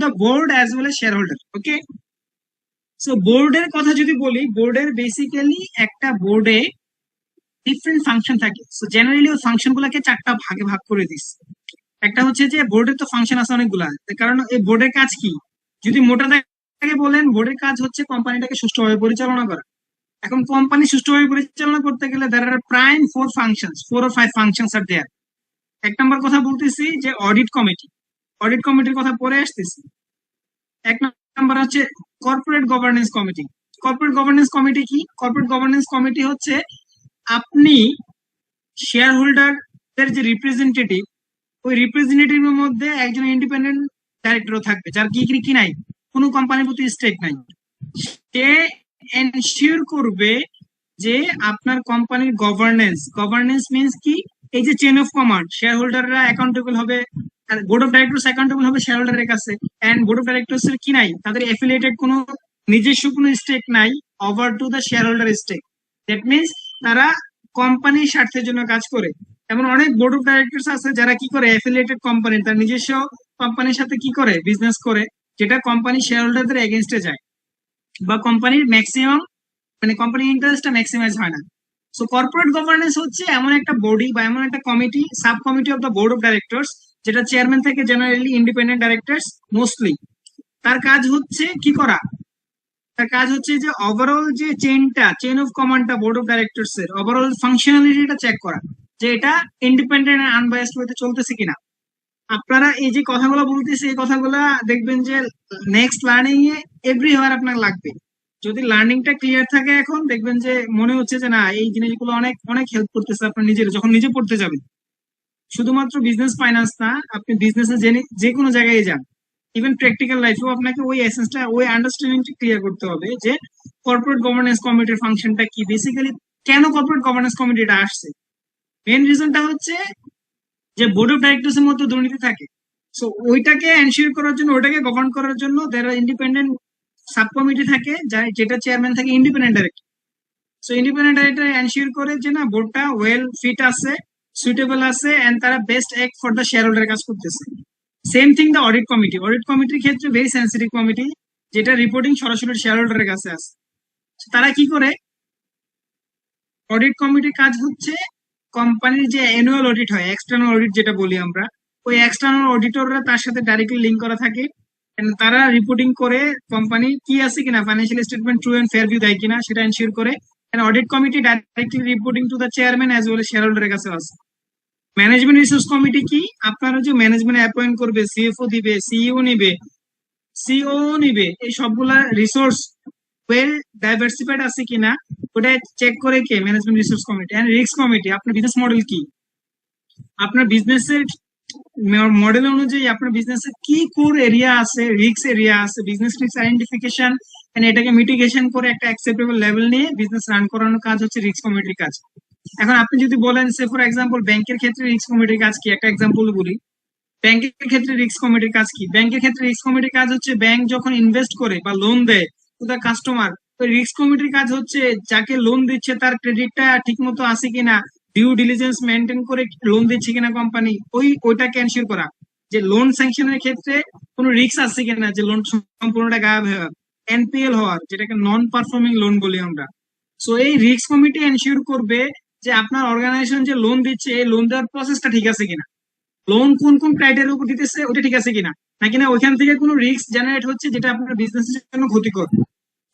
[SPEAKER 1] the board as well as shareholder. Okay, so বোর্ডের কথা যদি বলি, বোর্ডের basically একটা বোর্ডে ডিফারেন্ট ফাংশন থাকে। সো জেনারেলি ওই ফাংশন গুলাকে চারটা ভাগে ভাগ করে দিস। একটা হচ্ছে যে বোর্ডের তো ফাংশন আছে অনেকগুলা, কারণ এই বোর্ডের কাজ কি, যদি মোটা দাগে বলেন, বোর্ডের কাজ হচ্ছে কোম্পানিটাকে সুষ্ঠুভাবে পরিচালনা করা। এখন কোম্পানি সুষ্ঠুভাবে পরিচালনা করতে গেলে there are prime four or five functions are there. এক নম্বর কথা বলতেছি যে অডিট কমিটি, অডিট কমিটির কথা পরে আসতেছি। এক নম্বর হচ্ছে corporate governance committee. Corporate governance committee কি? কর্পোরেট গভর্নেন্স কমিটি হচ্ছে আপনি শেয়ার হোল্ডারদের যে রিপ্রেজেন্টেটিভ, ওই রিপ্রেজেন্টেটিভের মধ্যে একজন ইন্ডিপেন্ডেন্ট ডাইরেক্টরও থাকবে, যার কি নাই, কোনো কোম্পানির প্রতি স্টেক নাই। সে এনশিওর করবে যে আপনার কোম্পানির গভর্নেন্স মিনস কি, এই যে চেইন অফ কমান্ড, শেয়ার হোল্ডাররা অ্যাকাউন্টেবল হবে, বোর্ড অফ ডাইরেক্টরস অ্যাকাউন্টেবল হবে শেয়ার হোল্ডারের কাছে, এন্ড বোর্ড অফ ডাইরেক্টরস এর কি নাই, তাদের অ্যাফিলিয়েটেড কোনো নিজস্ব কোনো স্টেক নাই over to the shareholder stake. That means তারা কোম্পানির স্বার্থের জন্য কাজ করে। এমন অনেক বোর্ড অফ ডাইরেক্টরস আছে যারা কি করে, অ্যাফিলিয়েটেড কোম্পানি, তার নিজস্ব কোম্পানির সাথে কি করে, বিজনেস করে, যেটা কোম্পানি শেয়ার হোল্ডারদের এগেনস্টে যায়, বা কোম্পানির ম্যাক্সিমাম মানে কোম্পানির ইন্টারেস্টটা ম্যাক্সিমাইজ হয় না। সো কর্পোরেট গভর্নেন্স হচ্ছে এমন একটা বডি বা এমন একটা committee, sub committee of the board of directors, যেটা চেয়ারম্যান থেকে জেনারেলি ইন্ডিপেন্ডেন্ট ডাইরেক্টরস মোস্টলি। তার কাজ হচ্ছে কি করা, তার কাজ হচ্ছে যে ওভারঅল যে চেইন অফ কমান্ডটা বোর্ড অফ ডাইরেক্টরস এর ওভারঅল ফাংশনালিটিটা চেক করা, যে এটা ইন্ডিপেন্ডেন্ট এন্ড আনবায়াসড ওয়েতে চলতেছে কিনা। আপনারা এই যে কথাগুলো বলতেছি, এই কথাগুলা দেখবেন যে নেক্সট লার্নিং এ এভরিহোয়ার আপনার লাগবে। যদি লার্নিংটা ক্লিয়ার থাকে এখন, দেখবেন যে মনে হচ্ছে যে না, এই জিনিসগুলো অনেক অনেক হেল্প করতেছে আপনার নিজের, যখন নিজে পড়তে যাবেন। শুধুমাত্র বিজনেস ফাইন্যান্স না, আপনি বিজনেসে যে কোনো জায়গায় যান, ইভেন প্র্যাকটিক্যাল লাইফেও আপনাকে ওই এসেন্সটা, ওই আন্ডারস্ট্যান্ডিংটা ক্লিয়ার করতে হবে যে কর্পোরেট গভর্নেন্স কমিটির ফাংশনটা কি, বেসিক্যালি কেন কর্পোরেট গভর্নেন্স কমিটিটা আসছে। মেন রিজনটা হচ্ছে যে বোর্ড অফ ডাইরেক্টরস এর মধ্যে দুর্নীতি থাকে, সো ওইটাকে এনশিওর করার জন্য, ওইটাকে গভর্ন করার জন্য যারা ইন্ডিপেন্ডেন্ট সাব কমিটি থাকে, যেটা চেয়ারম্যান থাকে independent director. So independent director ensure করে যে না, বোর্ডটা ওয়েল ফিট আছে, সুইটেবল আছে, এন্ড তারা best act for the share holder কাজ করতেছে। Same thing the audit committee. Audit কমিটির ক্ষেত্রে ভেরি সেন্সিটিভ কমিটি, যেটা রিপোর্টিং সরাসরি শেয়ার হোল্ডারের কাছে আসে। তারা কি করে, অডিট কমিটির কাজ হচ্ছে কোম্পানির যে অ্যানুয়াল অডিট হয়, এক্সটার্নাল অডিট যেটা বলি আমরা, ওই এক্সটার্নাল অডিটররা তার সাথে ডাইরেক্টলি লিঙ্ক করা থাকে, and তারা রিপোর্টিং করে কোম্পানি কি আছে কিনা, financial statement true and fair view দেয় কিনা সেটা এনশিওর করে। And audit committee directly reporting to the chairman as well as শেয়ার হোল্ডারের কাছে আছে। ম্যানেজমেন্ট রিসোর্স কমিটি কি, আপনারা যে ম্যানেজমেন্ট অ্যাপয়েন্ট করবে, সিএফও দিবে, সিও নিবে, এই সবগুলা রিসোর্স ওয়েল ডাইভার্সিফাইড আছে কিনা ওটা চেক করে কে, management resource committee. And risk committee, আপনার বিজনেস মডেল কি, আপনার বিজনেসের মডেল অনুযায়ী আপনার বিজনেসে কি কোর এরিয়া আছে, রিস্ক এরিয়া আছে, বিজনেস রিস্ক আইডেন্টিফিকেশন এন্ড এটাকে মিটিগেশন করে একটা অ্যাকসেপ্টেবল লেভেল নিয়ে বিজনেস রান করানোর কাজ হচ্ছে রিস্ক কমিটির কাজ। এখন আপনি যদি বলেন, সে ফর এক্সাম্পল ব্যাংকের ক্ষেত্রে রিস্ক কমিটির কাজ কি, একটা এক্সাম্পল বলি। ব্যাংকের ক্ষেত্রে রিস্ক কমিটির কাজ কি? ব্যাংকের ক্ষেত্রে রিস্ক কমিটির কাজ হচ্ছে ব্যাংক যখন ইনভেস্ট করে বা লোন দেয় টু দ্য কাস্টমার, তো রিস্ক কমিটির কাজ হচ্ছে যাকে লোন দিচ্ছে তার ক্রেডিটটা ঠিক মতো আছে কিনা, ডিউ ডিলিজেন্স মেনটেন করে লোন দিচ্ছে কিনা কোম্পানি, ওইটাকে এনশিওর করা যে লোন স্যাংশনের ক্ষেত্রে কোনো রিস্ক আছে কিনা, যে লোন সম্পূর্ণটা গায়েব হওয়ার, এনপিএল হওয়ার, যেটাকে নন পারফর্মিং লোন বলি আমরা। সো এই রিস্ক কমিটি এনশিওর করবে যে আপনার অর্গানাইজেশন যে লোন দিচ্ছে, এই লোন দেওয়ার প্রসেসটা ঠিক আছে কিনা, লোন কোন কোন ক্রাইটেরিয়ার উপর দিতেছে ওটা ঠিক আছে কিনা, নাকি না ওইখান থেকে কোনো রিস্ক জেনারেট হচ্ছে যেটা আপনার বিজনেসের জন্য ক্ষতিকর।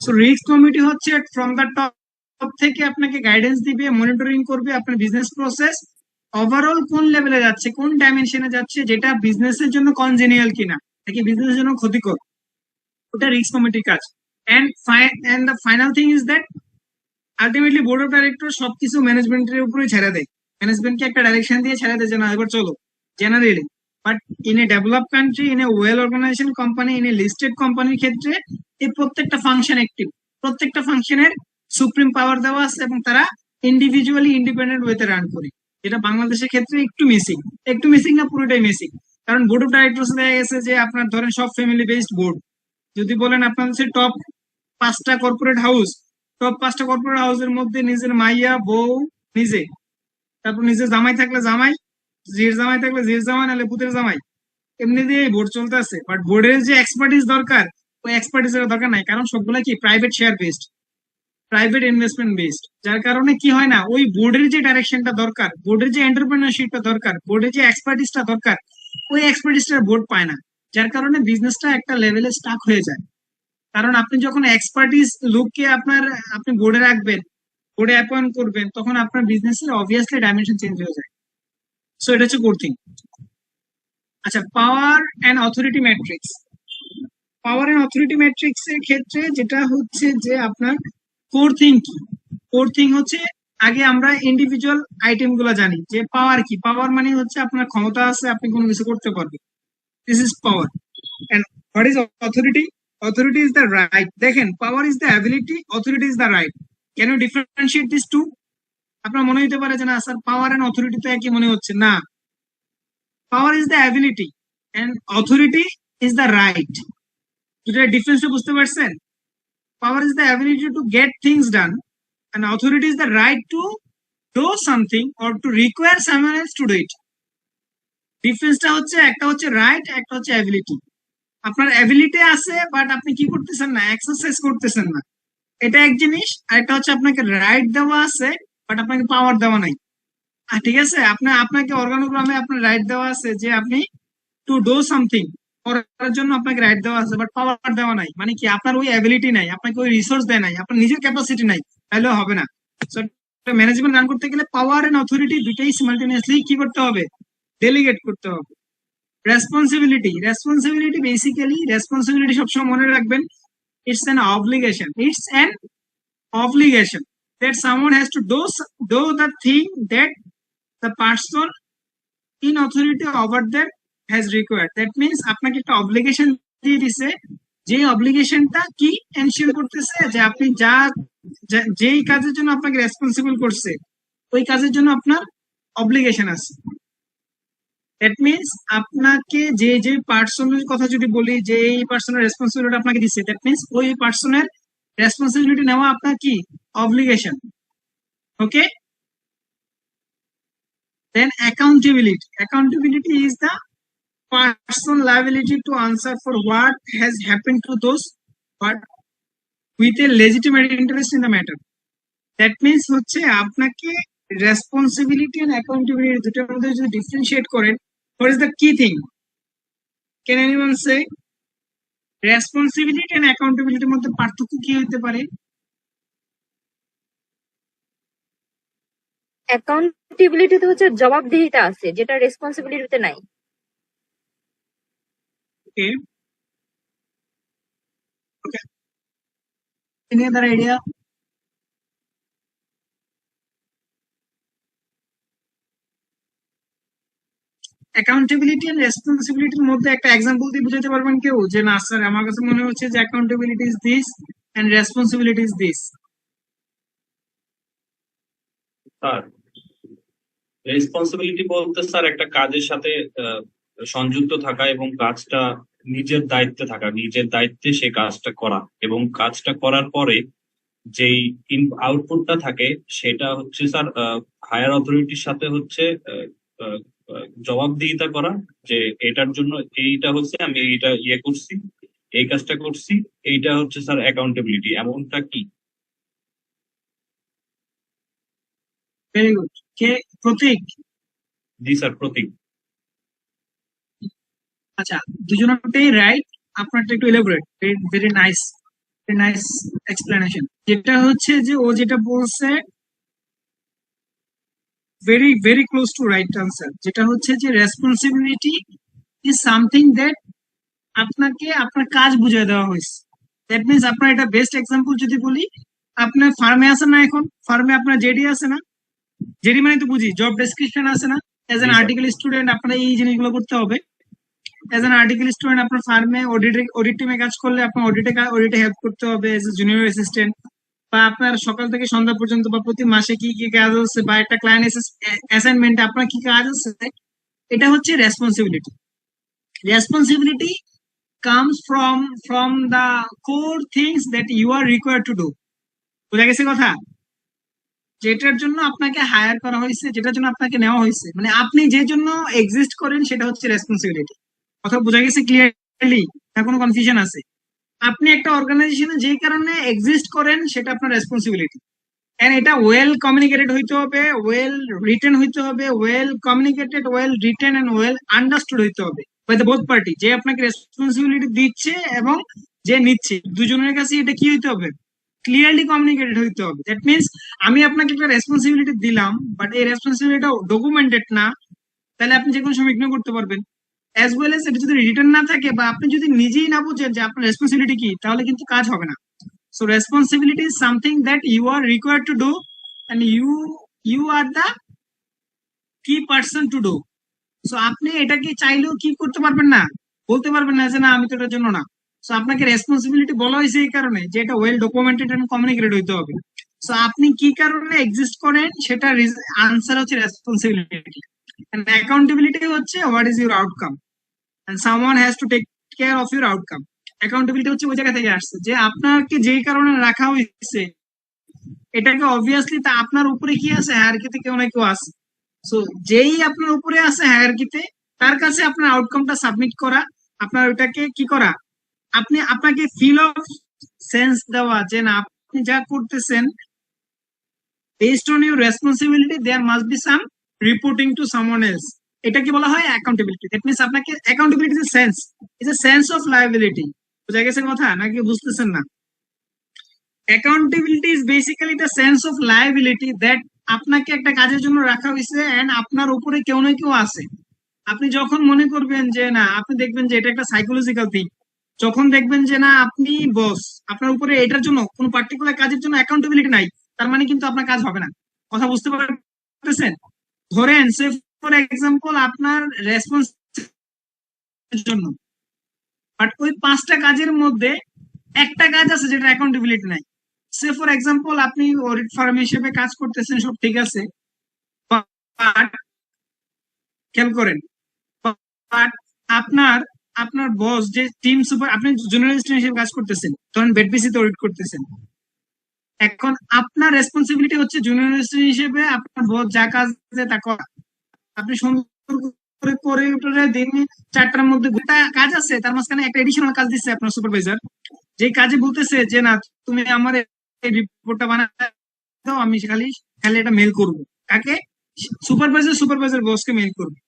[SPEAKER 1] সো রিস্ক কমিটি হচ্ছে ফ্রম দ্য টপ থেকে আপনাকে গাইডেন্স দিবে, মনিটরিং করবে আপনার বিজনেস প্রসেস ওভারঅল কোন লেভেলে যাচ্ছে, কোন ডাইমেনশনে যাচ্ছে, যেটা বিজনেসের জন্য কনজেনিয়াল কিনা, নাকি বিজনেসের জন্য ক্ষতিকর, ওটা রিস্ক কমিটির কাজ। And the final thing is that ultimately board of director সবকিছু ম্যানেজমেন্টের উপরে ছেড়ে দেয়, ম্যানেজমেন্টকে একটা ডাইরেকশন দিয়ে ছেড়ে দেয় যে না এবার চলো generally. But in a develop country, in a well organization company, in a listed কোম্পানির ক্ষেত্রে এই প্রত্যেকটা ফাংশন অ্যাক্টিভ, প্রত্যেকটা ফাংশনের সুপ্রিম পাওয়ার দেওয়া আছে এবং তারা ইন্ডিভিজুয়ালি ইন্ডিপেন্ডেন্ট ওয়েতে রান করে, যেটা বাংলাদেশের ক্ষেত্রে একটু মিসিং না পুরোটাই মিসিং। কারণ বোর্ড অফ ডাইরেক্টরস দেখা গেছে যে আপনার ধরেন সব ফ্যামিলি বেসড বোর্ড, যদি বলেন আপনার হচ্ছে টপ 5টা কর্পোরেট হাউস, টপ 5টা কর্পোরেট হাউসের মধ্যে নিজের মাইয়া বউ নিজে, তারপর নিজের জামাই থাকলে জামাই, জির জামাই থাকলে জির জামাই, নাহলে পুতের জামাই, এমনি দিয়ে বোর্ড চলতেছে। বাট বোর্ডের যে এক্সপার্টিস দরকার, ওই এক্সপার্টিসের দরকার নাই, কারণ সবগুলা কি private share based, private investment based, যার কারণে কি হয় না ওই বোর্ডের যে ডাইরেকশনটা দরকার, বোর্ডের যে এন্টারপ্রেনারশিপটা দরকার, বোর্ডের যে এক্সপার্টিসটা দরকার, ওই এক্সপার্টিসটা বোর্ড পায় না, যার কারণে বিজনেসটা একটা লেভেলে স্টাক হয়ে যায়। কারণ আপনি যখন এক্সপার্টিস লোককে আপনি বোর্ডে রাখবেন, বোর্ডে অ্যাপয়েন্ট করবেন, তখন আপনার বিজনেসের অবভিয়াসলি ডাইমেনশন চেঞ্জ হয়ে যায়। সো এটা হচ্ছে কোর থিং। আচ্ছা, power and authority matrix. Power and authority matrix এর ক্ষেত্রে যেটা হচ্ছে যে আপনার কোর থিং কি, কোর থিং হচ্ছে আগে আমরা ইন্ডিভিজুয়াল আইটেম গুলা জানি যে পাওয়ার কি। পাওয়ার মানে হচ্ছে আপনার ক্ষমতা আছে, আপনি কোনো কিছু করতে পারবেন, this is power. And what is authority? Authority is the right. দেখেন, power is the ability, authority is the right. Can you differentiate this two? আপনার মনে হতে পারে যে না স্যার পাওয়ার এন্ড অথরিটি তো একই মনে হচ্ছে, না। Power is the ability and authority is the right. দুটার ডিফারেন্সটা বুঝতে পারছেন? Power is the ability to get things done, and authority is the right to do something or to require someone else to do it. ডিফারেন্সটা হচ্ছে একটা হচ্ছে right, একটা হচ্ছে অ্যাবিলিটি। আপনার অ্যাবিলিটি আছে বাট আপনি কি করতেছেন না, এক্সারসাইজ করতেছেন না, এটা এক জিনিস। আর একটা হচ্ছে আপনাকে রাইট দেওয়া আছে বাট আপনাকে পাওয়ার দেওয়া নাই। আর ঠিক আছে, আপনাকে অর্গানোগ্রামে আপনার রাইট দেওয়া আছে যে আপনি টু ডু সামথিং করার জন্য আপনাকে রাইট দেওয়া আছে, বাট পাওয়ার দেওয়া নাই। মানে কি আপনার ওই অ্যাবিলিটি নাই, আপনাকে ওই রিসোর্স দেয় নাই, আপনার নিজের ক্যাপাসিটি নাই, তাহলে হবে না। ম্যানেজমেন্ট রান করতে গেলে পাওয়ার এন্ড অথরিটি দুইটাই সিমালটেনিয়াসলি কি করতে হবে, ডেলিগেট করতে হবে। রেসপন্সিবিলিটি বেসিক্যালি, রেসপন্সিবিলিটি সবসময় মনে রাখবেন, it's an obligation, it's an obligation that someone has to do the thing that the person in authority over them has required. That means আপনাকে একটা অব্লিগেশন দিয়ে দিছে, যে অব্লিগেশনটা কি এনশিওর করতেছে যে আপনি যেই কাজের জন্য আপনাকে রেসপন্সিবল করছে ওই কাজের জন্য আপনার অব্লিগেশন আছে। দ্যাট মিনস আপনাকে যে পার্সনের কথা যদি বলি, যে এই পার্সনের রেসপন্সিবিলিটি আপনাকে দিচ্ছে, দ্যাট মিনস ওই পার্সনের রেসপন্সিবিলিটি নেওয়া আপনার কি obligation. Okay, then accountability is the person liability to answer for what has happened to those but with a legitimate interest in the matter. That means হচ্ছে আপনাকে রেসপন্সিবিলিটি এন্ড অ্যাকাউন্টেবিলিটি দুটোর মধ্যে যদি ডিফারেন্সিয়েট করেন, what is the key thing? Can anyone say responsibility and অ্যাকাউন্টেবিলিটির মধ্যে পার্থক্য কি হতে পারে?
[SPEAKER 5] অ্যাকাউন্টেবিলিটিতে হচ্ছে জবাবদিহিতা আছে, যেটা রেসপন্সিবিলিটিতে নাই।
[SPEAKER 1] Okay, okay, any other idea? Accountability and রেসপন্সিবিলিটির মধ্যে একটা এক্সাম্পল দিয়ে বুঝাতে পারবেন কেউ, যে না স্যার আমার কাছে মনে হচ্ছে যে accountability is this and responsibility is this?
[SPEAKER 4] Sir responsibility বলতে স্যার একটা কাজের সাথে সংযুক্ত থাকা এবং কাজটা নিজের দায়িত্বে থাকা, নিজের দায়িত্বে সেই কাজটা করা, এবং কাজটা করার পরে যেই আউটপুটটা থাকে সেটা হচ্ছে স্যার হায়ার অথরিটির সাথে হচ্ছে জবাবদিহিতা করা, যে এটার জন্য এইটা হচ্ছে আমি এইটা করছি, এই কাজটা করছি, এইটা হচ্ছে স্যার অ্যাকাউন্টেবিলিটি। এমনটা কি?
[SPEAKER 1] Very good. কে? প্রতীক?
[SPEAKER 4] জি স্যার, প্রতীক।
[SPEAKER 1] আচ্ছা, দুজনটাই রাইট, আপনারটা একটু এলাবোরেট। Very nice explanation. যেটা হচ্ছে যে ও যেটা বলছে very very close two right answer, যেটা হচ্ছে যে রেসপন্সিবিলিটি ইজ সামথিং দ্যাট আপনাকে আপনার কাজ বুঝিয়ে দেওয়া হয়েছে। দ্যাট মিনস আপনার এটা বেস্ট এক্সাম্পল যদি বলি, আপনার ফার্মে আছেন না, এখন ফার্মে আপনার জেডি আছে না, জেডি মানে তো বুঝি জব ডেসক্রিপশন আছে না, age N
[SPEAKER 4] G sir.
[SPEAKER 1] Article student আপনার এই জিনিসগুলো করতে হবে। এজ এন আর্টিকেল স্টুডেন্ট আপনার ফার্মে অডিট টিমে কাজ করলে আপনার অডিটে হেল্প করতে হবে এজ এ জুনিয়র অ্যাসিস্ট্যান্ট, বা আপনার সকাল থেকে সন্ধ্যা পর্যন্ত বা প্রতি মাসে কি কি কাজ আছে, বা একটা ক্লায়েন্ট অ্যাসাইনমেন্টে আপনার কি কাজ আছে, এটা হচ্ছে responsibility. Responsibility comes from the core things that you are required to do. বুঝা গেছে কথা? যেটার জন্য আপনাকে হায়ার করা হয়েছে, যেটার জন্য আপনাকে নেওয়া হয়েছে, মানে আপনি যে জন্য এক্সিস্ট করেন সেটা হচ্ছে রেসপন্সিবিলিটি। কথা বোঝা গেছে ক্লিয়ারলি না কোনো কনফিউশন আছে? আপনি একটা অর্গানাইজেশনে যেই কারণে এক্সিস্ট করেন সেটা আপনার রেসপন্সিবিলিটি, এন্ড এটা ওয়েল কমিউনিকেটেড হইতে হবে, ওয়েল রিটেন হইতে হবে, well communicated, well written and well understood হইতে হবে বাই দ্য বোথ পার্টি। যে আপনাকে রেসপন্সিবিলিটি দিচ্ছে এবং যে নিচ্ছে, দুজনের কাছে এটা কি হইতে হবে, ক্লিয়ারলি কমিউনিকেটেড হইতে হবে। দ্যাট মিনস আমি আপনাকে একটা রেসপন্সিবিলিটি দিলাম, বাট এই রেসপন্সিবিলিটিটা ডকুমেন্টেড না, তাহলে আপনি যে কোনো সময় ইগনোর করতে পারবেন। অ্যাজ ওয়েল এস এটা যদি রিটার্ন না থাকে, বা আপনি যদি নিজেই না বুঝেন যে আপনার রেসপন্সিবিলিটি কি, তাহলে কিন্তু কাজ হবে না। So responsibility is something that you are required to do, and you are the key person to do. So আপনি এটাকে চাইলেও কি করতে পারবেন না, বলতে পারবেন না যে না আমি তো এটার জন্য না। সো আপনাকে রেসপন্সিবিলিটি বলা হয়েছে এই কারণে যে এটা ওয়েল ডকুমেন্টেড এন্ড কমিউনিকেটেড হইতে হবে। সো আপনি কি কারণে এক্সিস্ট করেন সেটা আনসার হচ্ছে রেসপন্সিবিলিটি, এন্ড অ্যাকাউন্টেবিলিটি হচ্ছে what is your outcome, and someone has to take care of your outcome. Accountability হচ্ছে ওই জায়গা থেকে আসছে যে আপনাকে যেই কারণে রাখা হয়েছে এটাকে অবভিয়াসলি তা আপনার উপরে কি আছে, হায়ারার্কিতে কেউ না কেউ আছে। সো যেই আপনার উপরে আছে হায়ারার্কিতে, তার কাছে আপনার আউটকামটা সাবমিট করা, আপনার ওটাকে কি করা, আপনি আপনাকে ফিল অফ সেন্স দেওয়া যে না আপনি যা করতেছেন based on your responsibility there must be some reporting to someone else. এটা কি বলা হয় অ্যাকাউন্টেবিলিটি। দ্যাট মিনস আপনাকে accountability is a sense of liability. বুঝা গেছে কথা নাকি বুঝতেছেন না? Accountability is basically the sense of liability that আপনাকে একটা কাজের জন্য রাখা হয়েছে এন্ড আপনার উপরে কেউ না কেউ আছে। আপনি যখন মনে করবেন যে না, আপনি দেখবেন যে এটা একটা সাইকোলজিক্যাল থিং, যখন দেখবেন যে না আপনি বস, আপনার উপরে এটার জন্য কোনো পার্টিকুলার কাজের জন্য অ্যাকাউন্টেবিলিটি নাই, তার মানে কিন্তু আপনার কাজ হবে না। কথা বুঝতে পারতেছেন? ধরেন সে ফর এক্সাম্পল আপনার রেসপন্স জন্য, বাট ওই 5টা কাজের মধ্যে একটা কাজ আছে যেটা অ্যাকাউন্টেবিলিটি নাই। সে ফর এক্সাম্পল আপনি অডিট ফার্ম হিসেবে কাজ করতেছেন, সব ঠিক আছে, বাট খেয়াল করেন, বাট আপনার আপনার বস যে টিম সুপার, আপনি জুনিয়র অ্যাসিস্ট্যান্ট হিসেবে কাজ করতেছেন, তখন বেডপিসিতে অডিট করতেছেন। এখন আপনার রেসপন্সিবিলিটি হচ্ছে জুনিয়র অ্যাসিস্ট্যান্ট হিসেবে আপনার বস যা কাজ দেয় তা করা। আপনি সুন্দর করে করে উঠে দিন 4টার মধ্যে গোটা কাজ আছে, তার মাঝখানে একটা এডিশনাল কাজ দিচ্ছে আপনার সুপারভাইজার, যে কাজে বলতেছে যে না তুমি আমার এই রিপোর্টটা বানাতে দাও, আমি খালি খালি এটা মেল করবো। কাকে? সুপারভাইজার বসকে মেল করবে।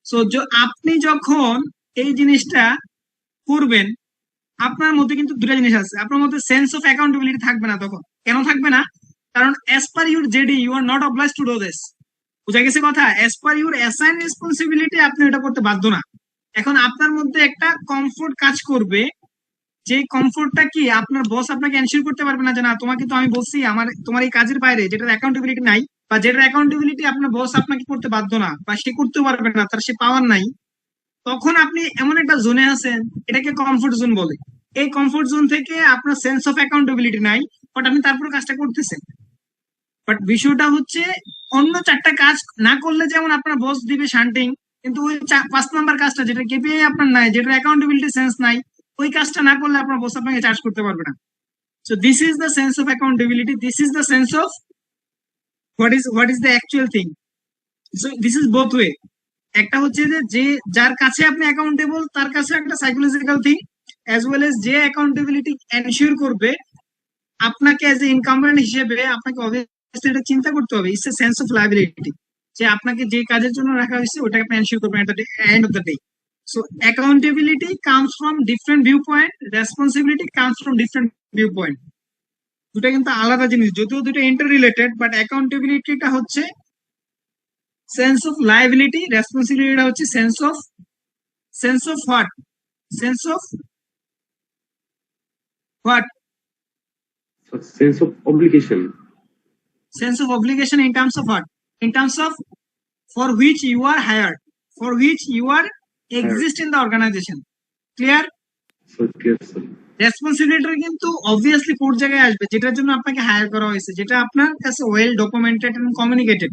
[SPEAKER 1] সো আপনি যখন এই জিনিসটা করবেন, আপনার মধ্যে কিন্তু দুটা জিনিস আছে, আপনার মধ্যে সেন্স অফ অ্যাকাউন্টেবিলিটি থাকবে না। তখন কেন থাকবে না? কারণ as per your JD you are not obliged to do this. বুঝা গেছে কথা? As per your assign responsibility আপনি এটা করতে বাধ্য না। এখন আপনার মধ্যে একটা কমফোর্ট কাজ করবে, যে কমফোর্টটা কি আপনার বস আপনাকে এনশিওর করতে পারবে না যে না তোমাকে তো আমি বলছি আমার তোমার এই কাজের বাইরে যেটার অ্যাকাউন্টেবিলিটি নাই, বা যেটার অ্যাকাউন্টেবিলিটি আপনার বস আপনাকে করতে বাধ্য না, বা সে করতে পারবে না, তার সে পাওয়ার নাই। তখন আপনি এমন একটা জোনে আছেন, এটাকে কমফোর্ট জোন বলে। এই কমফোর্ট জোন থেকে আপনার সেন্স অফ অ্যাকাউন্টেবিলিটি নাই, বাট আপনি তারপর কাজটা করতেছেন। বাট বিষয়টা হচ্ছে অন্য 4টা কাজ না করলে যেমন আপনার বস দিবে শান্টিং, কিন্তু ওই 5 নাম্বার কাজটা যেটা কেপিআই আপনার নাই, যেটার অ্যাকাউন্টেবিলিটি সেন্স নাই, ওই কাজটা না করলে আপনার বস আপনাকে চার্জ করতে পারবে না। So this is the sense of accountability, this is the sense of what is the actual thing. So this is both way. একটা হচ্ছে যে যার কাছে আপনি অ্যাকাউন্টেবল তার কাছে একটা psychological thing, as well age যে অ্যাকাউন্টেবিলিটি এনশিওর করবে আপনাকে অ্যাজ এ ইনকামবেন্ট হিসেবে আপনাকে অবভিয়াসলি এটা চিন্তা করতে হবে। It's a sense of liability, যে আপনাকে যে কাজের জন্য রাখা হয়েছে ওটাকে আপনি এনশিওর করবেন at the end of the day. So accountability comes from different view point, responsibility comes from different view point. দুটা কিন্তু আলাদা জিনিস, যদিও দুটো ইন্টার রিলেটেড, বাট অ্যাকাউন্টেবিলিটিটা হচ্ছে সেন্স অফ লায়াবিলিটি, রেসপন্সিবিলিটিটা হচ্ছে sense of what, sense of what,
[SPEAKER 3] Sense of obligation.
[SPEAKER 1] Sense of obligation in terms of what? In terms of for which you are hired, for which you are exist in the organization. Clear?
[SPEAKER 3] Sir, clear, sir.
[SPEAKER 1] Responsibility কিন্তু obviously কোন জায়গায় আসবে, যেটার জন্য আপনাকে higher করা হয়েছে, যেটা আপনার কাছে well documented and communicated,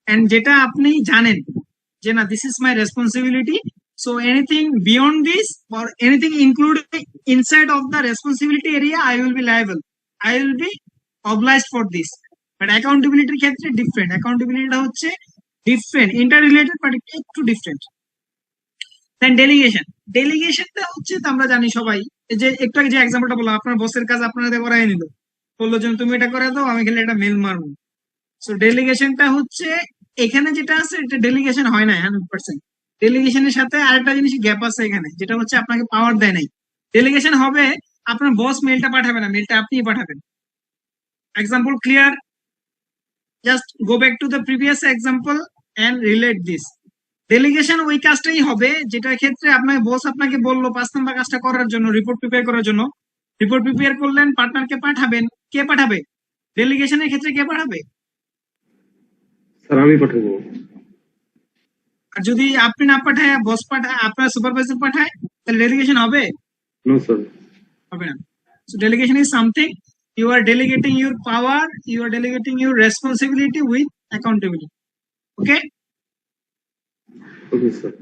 [SPEAKER 1] and যেটা আপনি জানেন যে না this is my responsibility, so anything beyond this or anything including inside of the responsibility area I will be liable, I will be obliged for this. But অ্যাকাউন্টেবিলিটির ক্ষেত্রে different, অ্যাকাউন্টেবিলিটিটা হচ্ছে different, inter related but একটু different. Then delegation, ডেলিগেশনটা হচ্ছে তো আমরা জানি সবাই, এই যে একটু আগে যে এক্সাম্পলটা বললাম, আপনার বসের কাজ আপনারা করাই নিল, বললো যে তুমি এটা করে দাও, আমি খেলে একটা মেল মারবো। সো ডেলিগেশনটা হচ্ছে এখানে যেটা আছে এটা ডেলিগেশন হয় না 100%। ডেলিগেশনের সাথে আরেকটা জিনিস গ্যাপ আছে এখানে, যেটা হচ্ছে আপনাকে পাওয়ার দেয় নাই। ডেলিগেশন হবে আপনার বস মেলটা পাঠাবে না, মেলটা আপনিই পাঠাবেন। Example clear? Just go back to the previous example and relate this. Delegation ওই কাজটাই হবে যেটার ক্ষেত্রে আপনার বস আপনাকে বললো 5 নাম্বার কাজটা করার জন্য, রিপোর্ট প্রিপেয়ার করার জন্য। রিপোর্ট প্রিপেয়ার করলেন, পার্টনারকে পাঠাবেন, কে পাঠাবে? ডেলিগেশনের ক্ষেত্রে কে পাঠাবে?
[SPEAKER 3] স্যার আমি পাঠাবো।
[SPEAKER 1] আর যদি আপনি না পাঠায়, বস পাঠায়, আপনার সুপারভাইজার পাঠায়, তাহলে ডেলিগেশন হবে?
[SPEAKER 3] No sir.
[SPEAKER 1] হবে না। So delegation is something you are delegating your power, you are delegating your responsibility with accountability. Okay?
[SPEAKER 3] Okay sir.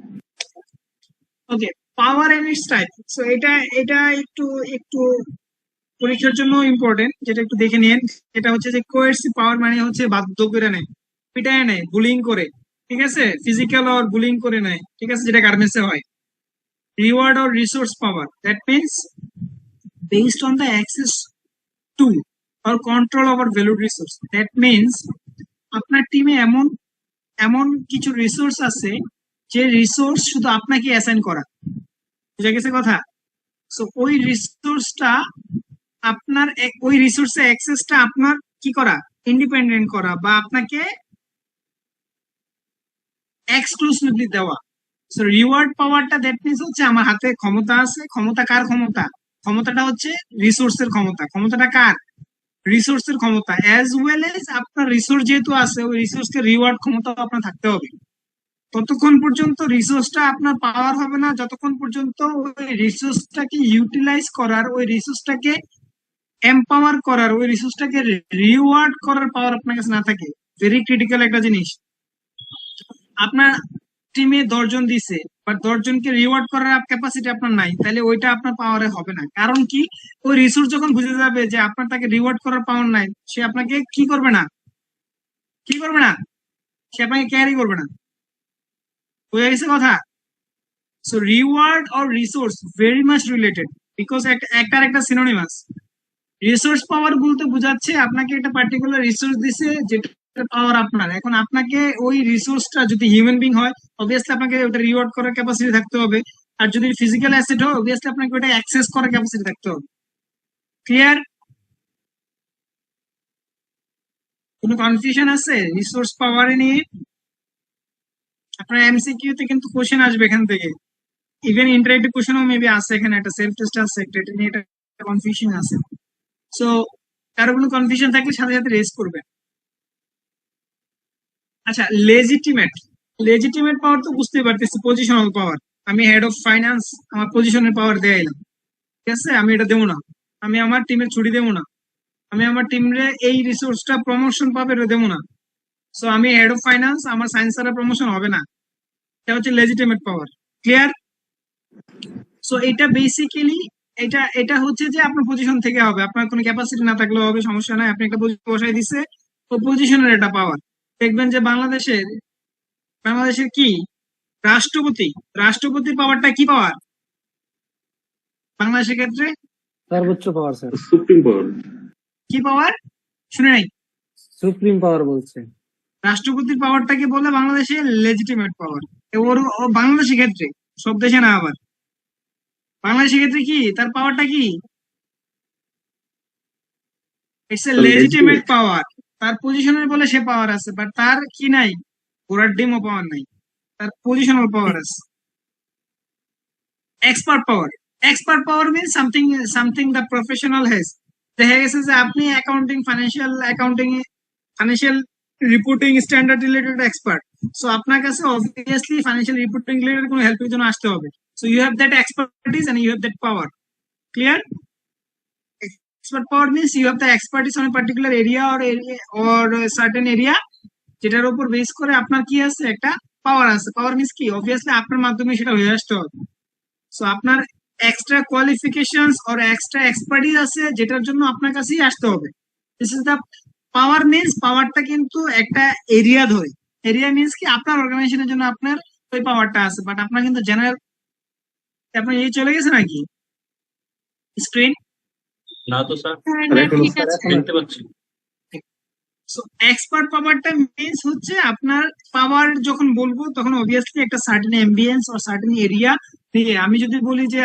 [SPEAKER 1] Okay, power and its type. So এটা একটু একটু পরীক্ষার জন্য ইম্পর্টেন্ট, যেটা একটু দেখে নিন। এটা হচ্ছে যে কোয়ার্সিভ পাওয়ার মানে হচ্ছে বাধ্য করে নেয়, পিটায় নেয়, বুলিং করে, ঠিক আছে, ফিজিক্যাল অর বুলিং করে নেয়, ঠিক আছে, যেটা গার্মেন্টসে হয়। Reward or resource power, that means based on the access to or control over valued resource. That means আপনার টিমে এমন এমন কিছু রিসোর্স আছে যে রিসোর্স শুধু আপনাকে অ্যাসাইন করা, বুঝা গেছে কথা? সো ওই রিসোর্সটা আপনার, ওই রিসোর্সের অ্যাক্সেসটা আপনার কি করা, ইন্ডিপেন্ডেন্ট করা, বা আপনাকে এক্সক্লুসিভলি দেওয়া। সো রিওয়ার্ড পাওয়ারটা দ্যাট মিনস হচ্ছে আমার হাতে ক্ষমতা আছে। ক্ষমতা কার ক্ষমতা? ক্ষমতাটা হচ্ছে রিসোর্সের ক্ষমতা। ক্ষমতাটা কার? রিসোর্সের ক্ষমতা। অ্যাজ ওয়েল এজ আপনার রিসোর্স যেহেতু আছে, ওই রিসোর্সকে রিওয়ার্ড ক্ষমতা আপনার থাকতে হবে। ততক্ষণ পর্যন্ত রিসোর্সটা আপনার পাওয়ার হবে না যতক্ষণ পর্যন্ত ওই রিসোর্সটাকে ইউটিলাইজ করার, ওই রিসোর্সটাকে এম্পাওয়ার করার, ওই রিসোর্সটাকে রিওয়ার্ড করার পাওয়ার আপনার কাছে না থাকে। ভেরি ক্রিটিক্যাল একটা জিনিস। আপনার টিমে 10 জন দিছে, বাট 10 জনকে রিওয়ার্ড করার ক্যাপাসিটি আপনার নাই, তাহলে ওইটা আপনার পাওয়ারে হবে না। কারণ কি, ওই রিসোর্স যখন বুঝে যাবে যে আপনার তাকে রিওয়ার্ড করার পাওয়ার নাই, সে আপনাকে কি করবে না, কি করবে না, সে আপনাকে ক্যারি করবে না। বুঝে গেছে কথা? So reward or resource very much related, because একটা সিনোনিমাস। রিসোর্স পাওয়ার বলতে বোঝাচ্ছে আপনাকে একটা পার্টিকুলার রিসোর্স দিছে, যেটা পাওয়ার আপনার। এখন আপনাকে ওই রিসোর্সটা যদি হিউম্যান বিং হয়, অবভিয়াসলি আপনাকে ওটা রিওয়ার্ড করার ক্যাপাসিটি থাকতে হবে। আর যদি ফিজিক্যাল অ্যাসেট হয়, অবভিয়াসলি আপনাকে ওটা অ্যাক্সেস করার ক্যাপাসিটি থাকতে হবে। ক্লিয়ার? কোনো কনফিউশন আছে রিসোর্স পাওয়ার নিয়ে? আপনার এমসিকিউ তে কিন্তু কোশ্চেন আসবে এখান থেকে, ইভেন ইন্টারেক্টিভ কোশ্চেনও মেবি আছে এখানে, একটা সেলফ টেস্ট আছে, এটা নিয়ে একটা কনফিউশন আছে। সো কারো কোনো কনফিউশন থাকলে সাথে সাথে রেজ করবেন। আচ্ছা, লেজিটিমেট। লেজিটিমেট পাওয়ার তো বুঝতেই পারতেছি, পজিশনাল পাওয়ার। আমি হেড অফ ফাইন্যান্স, আমার পজিশনের পাওয়ার দেয়া এলাম, ঠিক আছে, আমি এটা দেবো না, আমি আমার টিমের ছুটি দেবো না, আমি আমার টিমরে এই রিসোর্সটা প্রমোশন পাবে এটা দেবো না। সো আমি হেড অফ ফাইন্যান্স, আমার সায়েন্স ছাড়া প্রমোশন হবে না। এটা হচ্ছে লেজিটিমেট পাওয়ার। ক্লিয়ার? সো এটা বেসিক্যালি এটা এটা হচ্ছে যে আপনার পজিশন থেকে হবে, আপনার কোনো ক্যাপাসিটি না থাকলেও হবে, সমস্যা নাই, আপনি একটা পজিশন বসাই দিছে, ও পজিশনের এটা পাওয়ার। দেখবেন যে বাংলাদেশের কি রাষ্ট্রপতি, রাষ্ট্রপতির পাওয়ারটা কি পাওয়ার বাংলাদেশের ক্ষেত্রে?
[SPEAKER 6] সর্বোচ্চ পাওয়ার স্যার।
[SPEAKER 3] সুপ্রিম পাওয়ার।
[SPEAKER 1] কি পাওয়ার? শুনে নাই।
[SPEAKER 6] সুপ্রিম পাওয়ার বলছে।
[SPEAKER 1] রাষ্ট্রপতির পাওয়ারটাকে বলে বাংলাদেশে লেজিটিমেট পাওয়ার। ও বাংলাদেশের ক্ষেত্রে, সব দেশে না। আবার বাংলাদেশের ক্ষেত্রে কি তার পাওয়ারটা কি? ইটস এ লেজিটিমেট পাওয়ার। তার পজিশনের বলে সে পাওয়ার আছে, বাট তার কি নাই, ঘোড়ার ডিমও পাওয়ার নাই, তার পজিশনাল পাওয়ার আছে। Expert power. Expert power means something the professional has, দেখা গেছে যে আপনি financial reporting standard related expert, so আপনার কাছে অবভিয়াসলি ফাইন্যান্সিয়াল রিপোর্টিং রিলেটেড কোনো হেল্পের জন্য আসতে হবে। So you have that expertise and you have that power. Clear? Expert power means you have the expertise on a particular area or a certain area, যেটার উপর base করে আপনার কি আছে, একটা পাওয়ার আছে। পাওয়ার মিন্স কি, অবভিয়াসলি আপনার মাধ্যমে সেটা হয়ে আসতে হবে। সো আপনার extra qualifications or extra expertise আছে, যেটার জন্য আপনার কাছেই আসতে হবে। This is the power. Means পাওয়ারটা কিন্তু একটা এরিয়া ধরে। এরিয়া মিন্স কি, আপনার অর্গানাইজেশনের জন্য আপনার ওই পাওয়ারটা আছে, বাট আপনার কিন্তু জেনারেল, আপনার এই চলে গেছে নাকি স্ক্রিন?
[SPEAKER 4] না তো স্যার,
[SPEAKER 3] স্যার এখনো
[SPEAKER 5] ঠিক আছে।
[SPEAKER 4] দেখতে পাচ্ছি।
[SPEAKER 1] সো এক্সপার্ট পাওয়ারটা মিন্স হচ্ছে আপনার পাওয়ার যখন বলবো তখন অবভিয়াসলি একটা certain ambience or certain area দিয়ে। আমি যদি বলি যে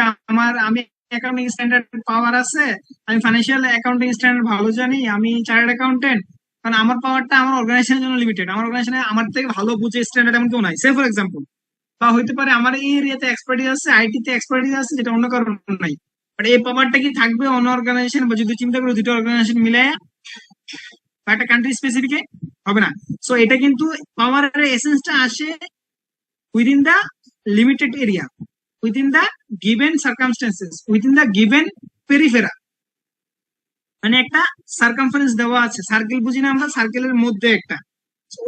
[SPEAKER 1] আমি অ্যাকাউন্টিং স্ট্যান্ডার্ড পাওয়ার আছে, আমি ফাইন্যান্সিয়াল অ্যাকাউন্টিং স্ট্যান্ডার্ড ভালো জানি, আমি চার্টার্ড অ্যাকাউন্টেন্ট, কারণ আমার পাওয়ারটা আমার অর্গানাইজেশনের জন্য লিমিটেড। আমার অর্গানাইজেশনে আমার থেকে ভালো বুঝে স্ট্যান্ডার্ড এমন কেউ নাই, সে ফর এক্সাম্পল। বা হইতে পারে আমার এই এরিয়াতে এক্সপার্টিস আছে, আইটি তে এক্সপার্টিস আছে, যেটা অন্য কারণ নাই। বাট এই পাওয়ারটা কি থাকবে অন্য অর্গানাইজেশন, বা যদি চিন্তা করো দুটো অর্গানাইজেশন মিলায় বা একটা কান্ট্রি স্পেসিফিকে, হবে না। সো এটা কিন্তু পাওয়ারের এসেন্সটা আসে উইদিন দা লিমিটেড এরিয়া, উইদিন দা গিভেন সার্কামস্টেন্সেস, উইদিন দা গিভেন পেরিফেরা। মানে একটা সার্কামফারেন্স দেওয়া আছে, সার্কেল বুঝি না আমরা, সার্কেলের মধ্যে একটা,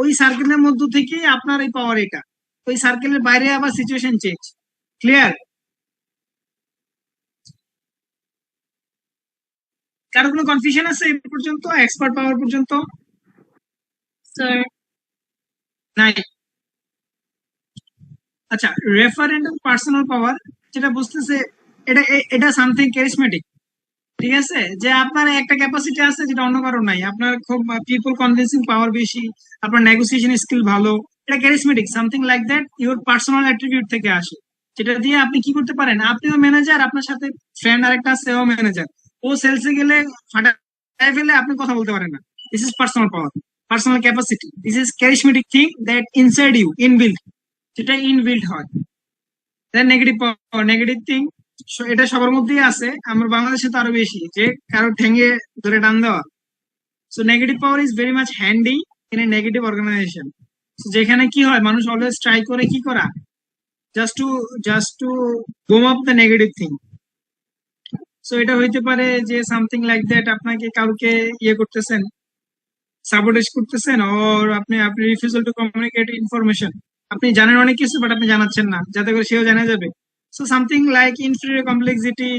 [SPEAKER 1] ওই সার্কেলের মধ্য থেকে আপনার এই পাওয়ার এটা, ওই সার্কেলের বাইরে আবার সিচুয়েশন চেঞ্জ। ক্লিয়ার? কারো কোনো কনফিউশন আছে এই পর্যন্ত, এক্সপার্ট পাওয়ার পর্যন্ত?
[SPEAKER 5] স্যার
[SPEAKER 1] নাই। আচ্ছা, রেফারেন্ডাল পার্সোনাল পাওয়ার যেটা বুঝতেছে, এটা সামথিং ক্যারিসমেটিক। ঠিক আছে, যে আপনার একটা ক্যাপাসিটি আছে যেটা অন্য কারো নাই, আপনার খুব পিপল কনভিন্সিং পাওয়ার বেশি, আপনার নেগোসিয়েশন স্কিল ভালো, এটা charismatic, something like that, your personal attribute থেকে আসে, যেটা দিয়ে আপনি কি করতে পারেন। আপনিও ম্যানেজার, আপনার সাথে ফ্রেন্ড আরেকটা সেও ম্যানেজার, ও সেলসে গেলে ফাটায় ফেলে, আপনি কথা বলতে পারেন না। This is personal power, personal capacity. This is charismatic thing that inside you, inbuilt, যেটা ইনবিল্ট হয়। Then negative power, negative thing, এটা সবার মধ্যেই আছে, আমার বাংলাদেশে তো আরো বেশি, যে কারো ঠেঙ্গে ধরে টান দেওয়া। So negative power is very much handy in a negative organization, যেখানে কি হয়, মানুষ অলওয়েজ ট্রাই করে কি করা, just to bomb up the negative thing. So এটা হইতে পারে যে সামথিং লাইক দ্যাট, আপনাকে কাউকে ইয়ে করতেছেন, সাবোটেজ করতেছেন, ওর আপনি রিফিউজাল টু কমিউনিকেট ইনফরমেশন, আপনি জানেন অনেক কিছু বাট আপনি জানাচ্ছেন না, যাতে করে সেও জানা যাবে। So something like inferior complexity,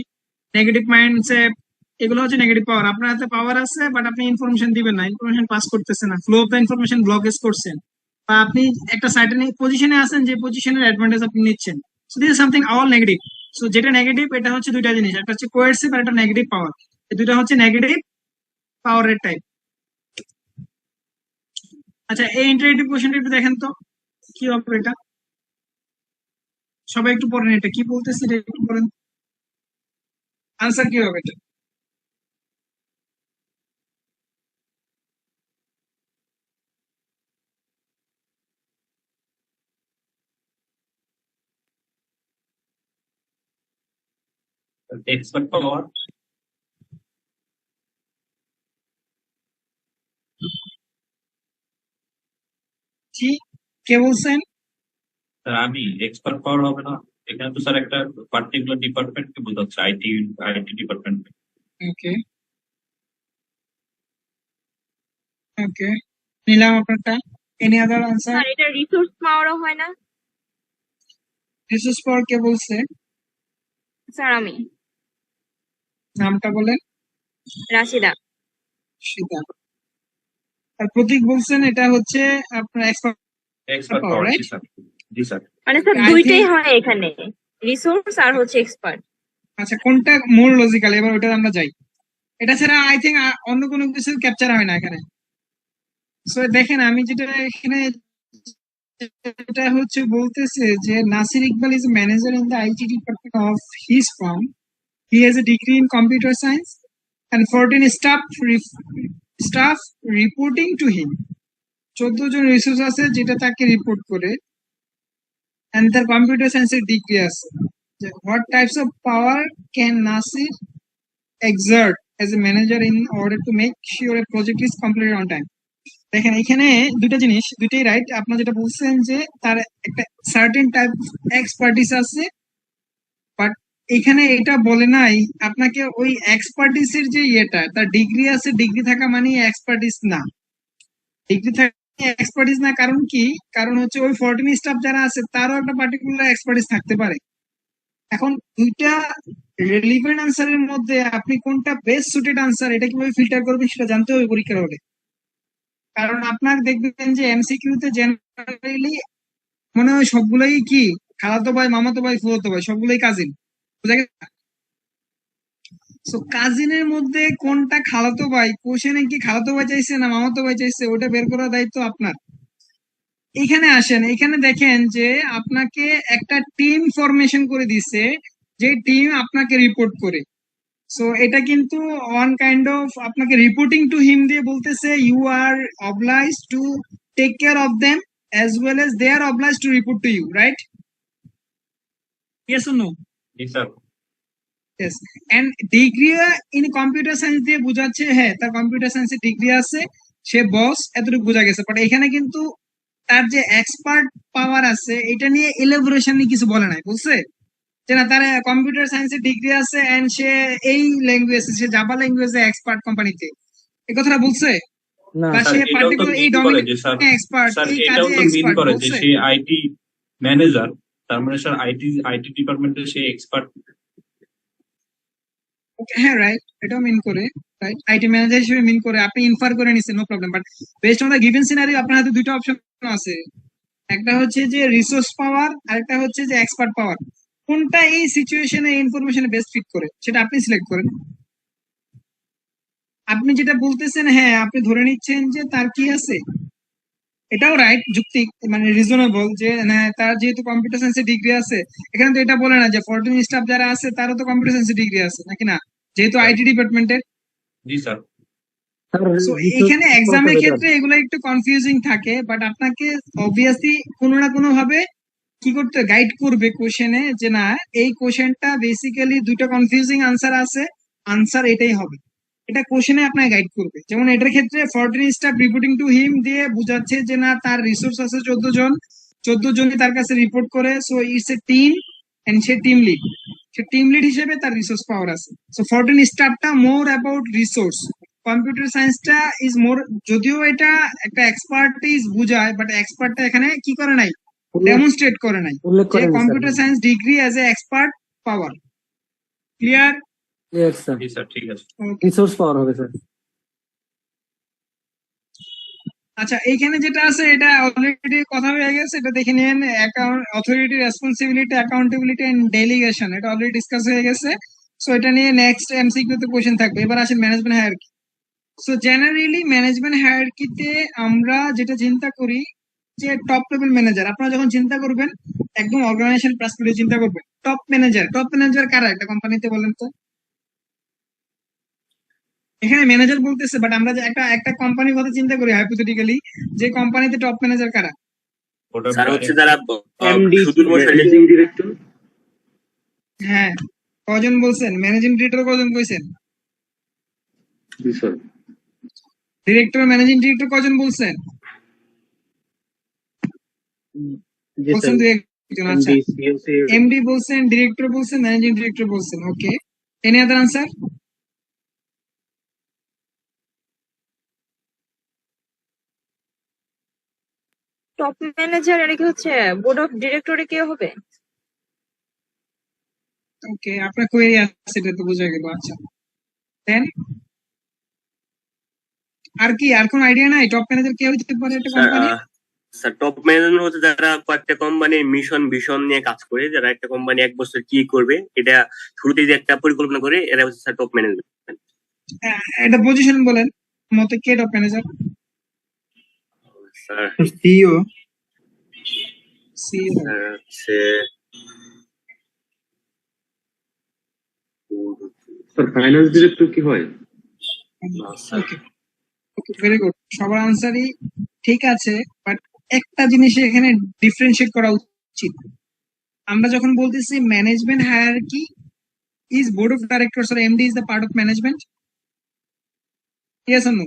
[SPEAKER 1] negative mindset, এগুলো হচ্ছে নেগেটিভ পাওয়ার। আপনার হাতে পাওয়ার আছে বাট আপনি ইনফরমেশন দিবেন না, ইনফরমেশন পাস করতেছেন না, flow of the information blockage করছেন, বা আপনি একটা সার্টেন পজিশনে আছেন, যে পজিশনের অ্যাডভান্টেজ আপনি নিচ্ছেন। So this is something all negative. So যেটা নেগেটিভ, এটা হচ্ছে দুইটা জিনিস, একটা হচ্ছে কোয়ার্সিভ আর একটা নেগেটিভ পাওয়ার। এই দুইটা হচ্ছে নেগেটিভ পাওয়ারের টাইপ। আচ্ছা, এই ইন্টারেক্টিভ কোশ্চেনটা একটু দেখেন তো কি হবে এটা, সবাই একটু পড়েন, এটা কি বলতেছে এটা একটু পড়েন, আনসার কি হবে এটা?
[SPEAKER 4] এক্সপার্ট পাওয়ার,
[SPEAKER 1] কি, কে বলছেন?
[SPEAKER 4] স্যার আমি এক্সপার্ট পাওয়ার হবে না, এখানে তো স্যার একটা পার্টিকুলার ডিপার্টমেন্টকে বোঝাচ্ছে, আইটি ডিপার্টমেন্ট।
[SPEAKER 1] ওকে ওকে, নিলাম আপনারটা। Any other answer?
[SPEAKER 5] স্যার এটা রিসোর্স পাওয়ারও হয় না?
[SPEAKER 1] রিসোর্স পাওয়ার কে বলছে?
[SPEAKER 5] স্যার আমি
[SPEAKER 1] নামটা বলেন।
[SPEAKER 5] রাশিদা।
[SPEAKER 1] সীতা। আর প্রতীক বলছেন এটা হচ্ছে আপনার এক্সপার্ট
[SPEAKER 4] এক্সপার্ট
[SPEAKER 1] পাওয়ার,
[SPEAKER 4] পাওয়ার,
[SPEAKER 1] রাইট?
[SPEAKER 4] জি স্যার, জি স্যার।
[SPEAKER 5] মানে স্যার
[SPEAKER 1] I
[SPEAKER 5] দুইটাই
[SPEAKER 1] think-
[SPEAKER 5] হয় এখানে, রিসোর্স আর হচ্ছে এক্সপার্ট।
[SPEAKER 1] আচ্ছা, কোনটা মোর লজিক্যাল, এবার ওটা আমরা যাই। এটা ছাড়া আই থিঙ্ক অন্য কোনো কিছু ক্যাপচার হয় না এখানে। সো দেখেন, আমি যেটা এখানে এটা হচ্ছে বলতেছে যে Nasir Iqbal is manager in the IT department of his firm, he has a degree in computer science and 14 staff reporting to him. 14 জন রিসোর্স আছে যেটা তাকে রিপোর্ট করে, and তার কম্পিউটার সায়েন্সের ডিগ্রি আছে। What types of power can Nasir exert as a manager in order to make sure a project is completed on time. দেখেন এখানে দুইটা জিনিস, দুইটাই রাইট। আপনার যেটা বলছেন যে তার একটা সার্টেন টাইপ এক্সপার্টিস আছে, বাট এখানে এটা বলে নাই আপনাকে ওই এক্সপার্টিসের যে ইয়েটা, তার ডিগ্রি আছে, ডিগ্রি থাকা মানে এক্সপার্টিস না। ডিগ্রি থাকা এক্সপার্টিস না, কারণ কি? কারণ হচ্ছে ওই 14 স্টাফ যারা আছে তারও একটা পার্টিকুলার এক্সপার্টিস থাকতে পারে। এখন দুইটা রেলিভেন্ট আনসারের মধ্যে আপনি কোনটা বেস্ট সুটেড আনসার এটা কিভাবে ফিল্টার করবেন সেটা জানতে হবে পরীক্ষার হলে। কারণ আপনার দেখবেন যে এমসিকিউ তে জেনারেলি মনে হয় সবগুলোই কি খালাতো ভাই, মামাতো ভাই, ফুফাতো ভাই, সবগুলোই কাজিন, বুঝা গেছে? সো কাজিনের মধ্যে কোনটা খালাতো ভাই, কোশ্চেনে কি খালাতো ভাই চাইছে না মামাতো ভাই চাইছে, ওটা বের করার দায়িত্ব আপনার। এখানে আসেন, এখানে দেখেন যে আপনাকে একটা টিম ফরমেশন করে দিছে, যে টিম আপনাকে রিপোর্ট করে। সো এটা কিন্তু ওয়ান কাইন্ড অফ আপনাকে রিপোর্টিং টু হিম দিয়ে বলতেছে you are oblige to take care of them as well as they are obliged to report to you, right? Yes or no?
[SPEAKER 4] G sir.
[SPEAKER 1] Yes. And degree in computer science দিয়ে বোঝাচ্ছে হ্যাঁ তার computer সায়েন্সে degree আছে, সে বস, এতটুকু বোঝা গেছে। But এখানে কিন্তু তার যে এক্সপার্ট পাওয়ার আছে এটা নিয়ে এলাবোরেশন নিয়ে কিছু বলে নাই, বুঝছে? যে না তার কম্পিউটার সায়েন্সে ডিগ্রি আছে এন্ড সে এই ল্যাঙ্গুয়েজে, সে জাভা ল্যাঙ্গুয়েজে এক্সপার্ট কোম্পানিতে, এই কথাটা বলছে?
[SPEAKER 6] না
[SPEAKER 1] বা
[SPEAKER 4] স্যার
[SPEAKER 1] সে
[SPEAKER 4] এটাও তো
[SPEAKER 1] পার্টিকুলার এই
[SPEAKER 4] মিন করে যে
[SPEAKER 1] ডমিনেশনে
[SPEAKER 4] স্যার,
[SPEAKER 1] এক্সপার্ট,
[SPEAKER 4] স্যার
[SPEAKER 1] এই
[SPEAKER 4] এটাও
[SPEAKER 1] কাজে
[SPEAKER 4] তো মিন
[SPEAKER 1] এক্সপার্ট,
[SPEAKER 4] করে যে
[SPEAKER 1] বলছে?
[SPEAKER 4] সে আইটি ম্যানেজার, তার মানে স্যার আইটি ডিপার্টমেন্টে সে এক্সপার্ট।
[SPEAKER 1] হ্যাঁ রাইট, এটাও মিন করে, রাইট, আইটি ম্যানেজার হিসেবে মিন করে, আপনি ইনফার করে নিছেন, no problem. But based on the given scenario আপনার হাতে দুটো অপশন আছে, একটা হচ্ছে যে রিসোর্স পাওয়ার, আরেকটা হচ্ছে যে এক্সপার্ট পাওয়ার। কোনটা এই সিচুয়েশনে ইনফরমেশনে বেস্ট ফিট করে সেটা আপনি সিলেক্ট করেন। আপনি যেটা বলতেছেন, হ্যাঁ আপনি ধরে নিচ্ছেন যে তার কি আছে, এটাও রাইট, যুক্তিক, মানে রিজনেবল, যে না তার যেহেতু কম্পিউটার সায়েন্সে ডিগ্রি আছে। এখানে তো এটা বলে না যে 14 স্টাফ যারা আছে তারও তো কম্পিউটার সায়েন্সে ডিগ্রি আছে নাকি না, যেহেতু আইটি ডিপার্টমেন্টের।
[SPEAKER 4] জি স্যার।
[SPEAKER 6] স্যার
[SPEAKER 1] সো
[SPEAKER 6] resource
[SPEAKER 1] এখানে এক্সামের
[SPEAKER 6] better।
[SPEAKER 1] ক্ষেত্রে এগুলো একটু কনফিউজিং থাকে, বাট আপনাকে অবভিয়াসলি কোনো না কোনো ভাবে কি করতে গাইড করবে কোশ্চেনে, যে না এই কোশ্চেনটা বেসিক্যালি দুটো কনফিউজিং আনসার আছে, আনসার এটাই হবে, এটা কোশ্চেনে আপনাকে গাইড করবে। যেমন এটার ক্ষেত্রে 14 স্টাফ রিপোর্টিং টু হিম দিয়ে বুঝাচ্ছে যে না তার রিসোর্স আছে 14 জন, 14 জনই তার কাছে রিপোর্ট করে। So it's a team and সে টিম লিড, সে টিম লিড হিসেবে তার রিসোর্স পাওয়ার আছে। সো 14 স্টাফটা মোর অ্যাবাউট রিসোর্স, কম্পিউটার সায়েন্সটা ইজ মোর, যদিও এটা একটা এক্সপার্টিস বুঝায়, বাট এক্সপার্টটা এখানে কি করে নাই, ডেমনস্ট্রেট করে নাই
[SPEAKER 6] উল্লেখ
[SPEAKER 1] যে
[SPEAKER 6] করেনি sir.
[SPEAKER 1] Computer science degree as a expert power. Clear?
[SPEAKER 6] Yes, sir.
[SPEAKER 4] জি স্যার, ঠিক আছে।
[SPEAKER 6] রিসোর্স পাওয়ার হবে স্যার।
[SPEAKER 1] আচ্ছা এইখানে যেটা আছে এটা অলরেডি কথা হয়ে গেছে, এটা দেখে নিন। Account authority, responsibility, accountability and delegation, এটা অলরেডি ডিসকাস হয়ে গেছে। সো এটা নিয়ে নেক্সট এমসিকিউ তে কোশ্চেন থাকবে। এবার আসেন management hierarchy. So generally management হায়ারার্কিতে আমরা যেটা চিন্তা করি যে টপ লেভেল ম্যানেজার, আপনারা যখন চিন্তা করবেন একদম অর্গানাইজেশন পার্সপেক্টিভ চিন্তা করবেন, টপ ম্যানেজার, টপ ম্যানেজার কারা একটা কোম্পানিতে বলেন তো? এখানে ম্যানেজার বলতেছে, বাট আমরা যে একটা একটা কোম্পানির কথা চিন্তা করি হাইপোথেটিক্যালি, যে কোম্পানিতে টপ ম্যানেজার কারা?
[SPEAKER 4] ওটা
[SPEAKER 2] স্যার হচ্ছে যারা
[SPEAKER 3] এমডি,
[SPEAKER 2] সুদূর মশাই
[SPEAKER 3] ম্যানেজিং ডিরেক্টর।
[SPEAKER 1] হ্যাঁ, কজন বলছেন? ম্যানেজিং ডিরেক্টর কজন কইছেন?
[SPEAKER 3] জি স্যার।
[SPEAKER 1] ডিরেক্টর, ম্যানেজিং ডিরেক্টর কজন বলছেন?
[SPEAKER 3] জি
[SPEAKER 1] বলছেন
[SPEAKER 3] স্যার।
[SPEAKER 1] দুই একজন। আচ্ছা,
[SPEAKER 3] এমডি, সিএসএ।
[SPEAKER 1] এমডি বলছেন, ডিরেক্টর বলছেন, ম্যানেজিং ডিরেক্টর বলছেন। Okay, any other answer?
[SPEAKER 5] Top manager এটা কি হচ্ছে বোর্ড অফ ডিরেক্টরে কে হবে?
[SPEAKER 1] ওকে, আপনার কোয়েরি আছে, এটা তো বোঝা গেল। আচ্ছা দেন আর কি, আর কোন আইডিয়া নাই টপ ম্যানেজার কে হইতে পারে একটা
[SPEAKER 2] sir
[SPEAKER 1] company?
[SPEAKER 2] Sir top manager হচ্ছে যারা কয়েকটা কোম্পানির মিশন ভিশন নিয়ে কাজ করে, যারা একটা কোম্পানি এক বছর কি করবে এটা শুরুতে যে একটা পরিকল্পনা করে, এরা হচ্ছে স্যার টপ ম্যানেজমেন্ট।
[SPEAKER 1] এটা পজিশন বলেন মতে, কে top manager?
[SPEAKER 2] Sir
[SPEAKER 1] CEO, CEO.
[SPEAKER 2] Sir হচ্ছে
[SPEAKER 3] স্যার ফাইন্যান্স ডিরেক্টর কি হয়?
[SPEAKER 1] ওকে ওকে, ভেরি গুড, সবার আনসারই ঠিক আছে, বাট একটা জিনিস এখানে ডিফারেন্সিয়েট করা উচিত। আমরা যখন বলতেছি management hierarchy is board of directors, or MD is the part of management, yes or no?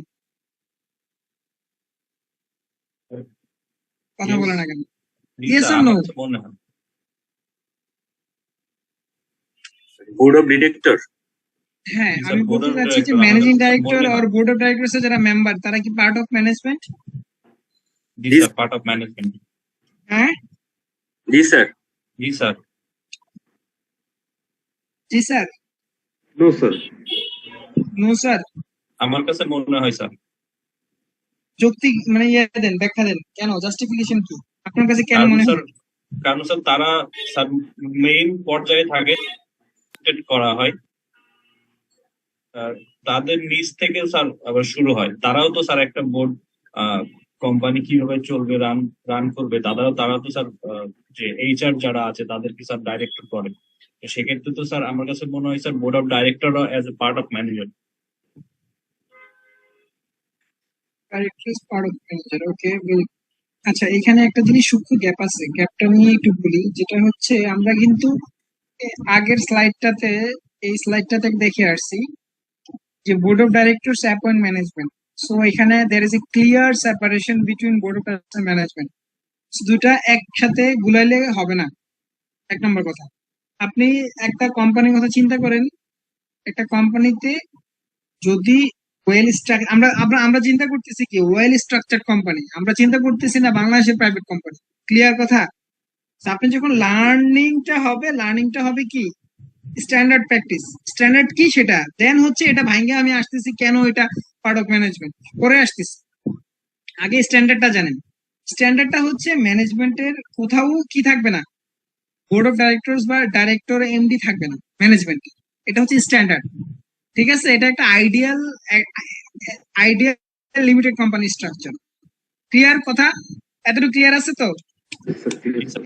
[SPEAKER 1] কথা
[SPEAKER 4] Yes,
[SPEAKER 1] বলে না কেন?
[SPEAKER 4] জি
[SPEAKER 1] ইয়েস
[SPEAKER 4] স্যার,
[SPEAKER 1] অর নো?
[SPEAKER 4] আমার কাছে মনে হয়।
[SPEAKER 2] Board of director.
[SPEAKER 1] হ্যাঁ,
[SPEAKER 4] জি স্যার,
[SPEAKER 1] আমি
[SPEAKER 4] বোর্ড
[SPEAKER 1] বলতে
[SPEAKER 4] অফ
[SPEAKER 1] চাচ্ছি যে
[SPEAKER 4] ডিরেক্টর আমার
[SPEAKER 1] ম্যানেজিং
[SPEAKER 4] কাছে স্যার
[SPEAKER 1] ডাইরেক্টর
[SPEAKER 4] মনে
[SPEAKER 1] আর
[SPEAKER 4] হয়।
[SPEAKER 1] বোর্ড অফ ডাইরেক্টরস এর যারা মেম্বার তারা কি পার্ট অফ ম্যানেজমেন্ট?
[SPEAKER 4] জি
[SPEAKER 2] জি
[SPEAKER 4] স্যার, পার্ট অফ ম্যানেজমেন্ট।
[SPEAKER 1] হ্যাঁ,
[SPEAKER 2] জি স্যার।
[SPEAKER 4] জি স্যার।
[SPEAKER 1] জি sir,
[SPEAKER 3] no sir.
[SPEAKER 1] No sir.
[SPEAKER 4] আমার কাছে মনে হয় স্যার।
[SPEAKER 1] যৌক্তিক মানে ইয়ে দেন, ব্যাখ্যা দেন, কেন, জাস্টিফিকেশন কি আপনার কাছে কেন
[SPEAKER 4] কারণ
[SPEAKER 1] মনে
[SPEAKER 4] স্যার,
[SPEAKER 1] হয়?
[SPEAKER 4] তারা স্যার মেইন পর্যায়ে থাকে, সেট করা হয়। আর তাদের নিচ থেকে স্যার আবার শুরু হয়। তারাও তো স্যার একটা বোর্ড, কোম্পানি কিভাবে চলবে, রান করবে, তারাও তো স্যার যে এইচআর যারা আছে তাদেরকে স্যার ডাইরেক্টর করে। তো সেক্ষেত্রে তো স্যার আমার কাছে মনে হয় sir board of director as a part of manager.
[SPEAKER 1] Directors part of manager, okay. আচ্ছা, এখানে একটা জিনিস সূক্ষ্ম গ্যাপ আছে, গ্যাপটা নিয়ে একটু বলি, যেটা হচ্ছে আমরা কিন্তু আগের স্লাইডটাতে, এই স্লাইডটাতে দেখে আসছি যে board of directors appoint management. So এখানে there is a clear separation between board of directors management. দুটা একসাথে গুলাইলে হবে না। এক নম্বর কথা, আপনি একটা কোম্পানির কথা চিন্তা করেন, একটা কোম্পানিতে যদি ওয়েল স্ট্রাকচার, আমরা আমরা আমরা চিন্তা করতেছি কি ওয়েল স্ট্রাকচার কোম্পানি, আমরা চিন্তা করতেছি না বাংলাদেশের প্রাইভেট কোম্পানি। ক্লিয়ার কথা? So, আপনি যখন লার্নিংটা হবে কি স্ট্যান্ডার্ড প্র্যাকটিস। স্ট্যান্ডার্ড কি সেটা দেন হচ্ছে, এটা ভাঙ্গে আমি আসতেছি কেন এটা পার্ট অফ ম্যানেজমেন্ট করে আসতেছি। আগে স্ট্যান্ডার্ডটা জানেন। স্ট্যান্ডার্ডটা হচ্ছে ম্যানেজমেন্টের কোথাও কি থাকবে না, বোর্ড অফ ডাইরেক্টরস বা ডাইরেক্টর এমডি থাকবে না ম্যানেজমেন্ট। এটা হচ্ছে স্ট্যান্ডার্ড। ঠিক আছে, এটা একটা ideal limited company structure. Clear কথা? এতটুকু ক্লিয়ার আছে তো?
[SPEAKER 3] স্যার
[SPEAKER 4] জি স্যার।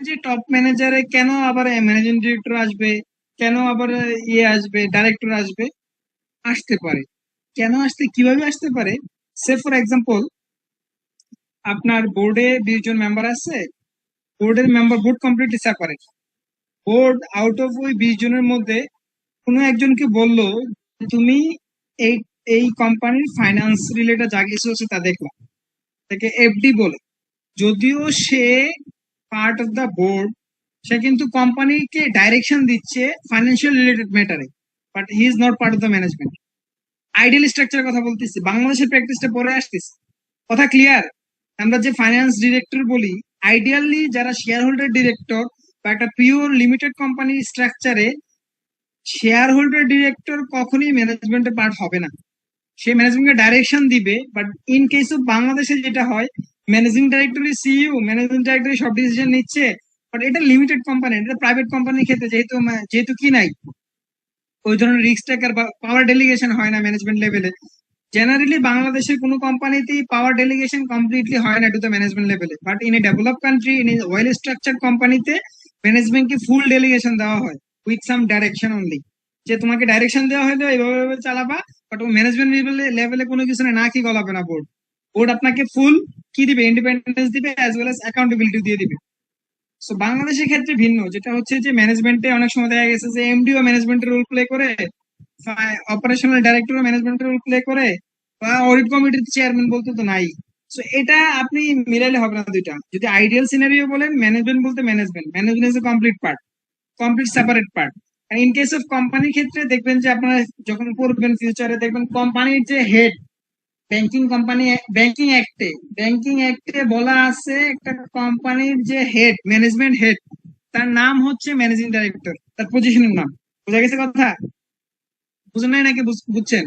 [SPEAKER 1] যে টপ ম্যানেজারে কেন আবার ম্যানেজিং ডিরেক্টর আসবে, কেন আবার ইয়ে আসবে, ডাইরেক্টর আসবে? আসতে পারে। কেন আসতে, কিভাবে আসতে পারে? সে ফর এক্সাম্পল, আপনার বোর্ডে 20 জন মেম্বার আছে, board completely separate. Board out of ওই 20 জনের মধ্যে কোনো একজনকে বললো তুমি এই এই কোম্পানির ফাইন্যান্স রিলেটেড যা কিছু আছে তা দেখলাম, তাকে এফডি বলে। যদিও সে পার্ট অফ দ্য বোর্ড, সে কিন্তু কোম্পানিকে ডাইরেকশন দিচ্ছে ফাইন্যান্সিয়াল রিলেটেড ম্যাটারে, but he is not part of the management. Ideal স্ট্রাকচারের কথা বলতেছি, বাংলাদেশের প্র্যাকটিসটা পরে আসতেছে। কথা ক্লিয়ার? আমরা যে ফাইন্যান্স ডিরেক্টর বলি, আইডিয়ালি যারা শেয়ার হোল্ডার ডিরেক্টর বা একটা পিওর লিমিটেড কোম্পানি স্ট্রাকচারে শেয়ার হোল্ডার ডিরেক্টর কখনোই ম্যানেজমেন্টের পার্ট হবে না। সে ম্যানেজমেন্টকে ডাইরেকশন দিবে, বাট ইন কেস অফ বাংলাদেশে যেটা হয়, ম্যানেজিং ডাইরেক্টরি সিইও, ম্যানেজিং ডাইরেক্টরি সব ডিসিশন নিচ্ছে। বাট এটা লিমিটেড কোম্পানি, এটা প্রাইভেট কোম্পানির ক্ষেত্রে যেহেতু কি নাই ওই ধরনের রিস্ক টেকার বা পাওয়ার ডেলিগেশন হয় না ম্যানেজমেন্ট লেভেলে। জেনারেলি বাংলাদেশের কোনো কোম্পানিতেই পাওয়ার ডেলিগেশন কমপ্লিটলি হয় না টু দ্য ম্যানেজমেন্ট লেভেলে, but in a develop country, in a well structure কোম্পানিতে ম্যানেজমেন্টকে ফুল ডেলিগেশন দেওয়া হয় উইথ সাম ডাইরেকশন অনলি। যে তোমাকে ডাইরেকশন দেওয়া হলো এইভাবে চালাবা, বাট ম্যানেজমেন্ট লেভেলে কোনো কিছু না কি গলাবে না বোর্ড। বোর্ড আপনাকে ফুল কি দিবে, ইন্ডিপেন্ডেন্স দিবে অ্যাজ ওয়েল অ্যাজ অ্যাকাউন্টেবিলিটি দিয়ে দিবে। সো বাংলাদেশের ক্ষেত্রে ভিন্ন, যেটা হচ্ছে যে ম্যানেজমেন্টে অনেক সময় দেখা গেছে যে এমডিও ম্যানেজমেন্টের রোল প্লে করে, অপারেশনাল ডাইরেক্টর ম্যানেজমেন্টের রোল প্লে করে, বা অডিট কমিটির চেয়ারম্যান বলতে তো নাই। সো এটা আপনি মিলাইলে হবে না দুইটা। যদি আইডিয়াল সিনারিও বলেন, ম্যানেজমেন্ট বলতে management is a complete separate part. In case of কোম্পানির ক্ষেত্রে দেখবেন যে আপনারা যখন করবেন ফিউচারে, দেখবেন কোম্পানির যে হেড, ব্যাংকিং অ্যাক্টে বলা আছে একটা কোম্পানির যে হেড, ম্যানেজমেন্ট হেড, তার নাম হচ্ছে ম্যানেজিং ডাইরেক্টর, তার পজিশনের নাম। বোঝা গেছে কথা? বুঝেন নাই নাকি বুঝছেন?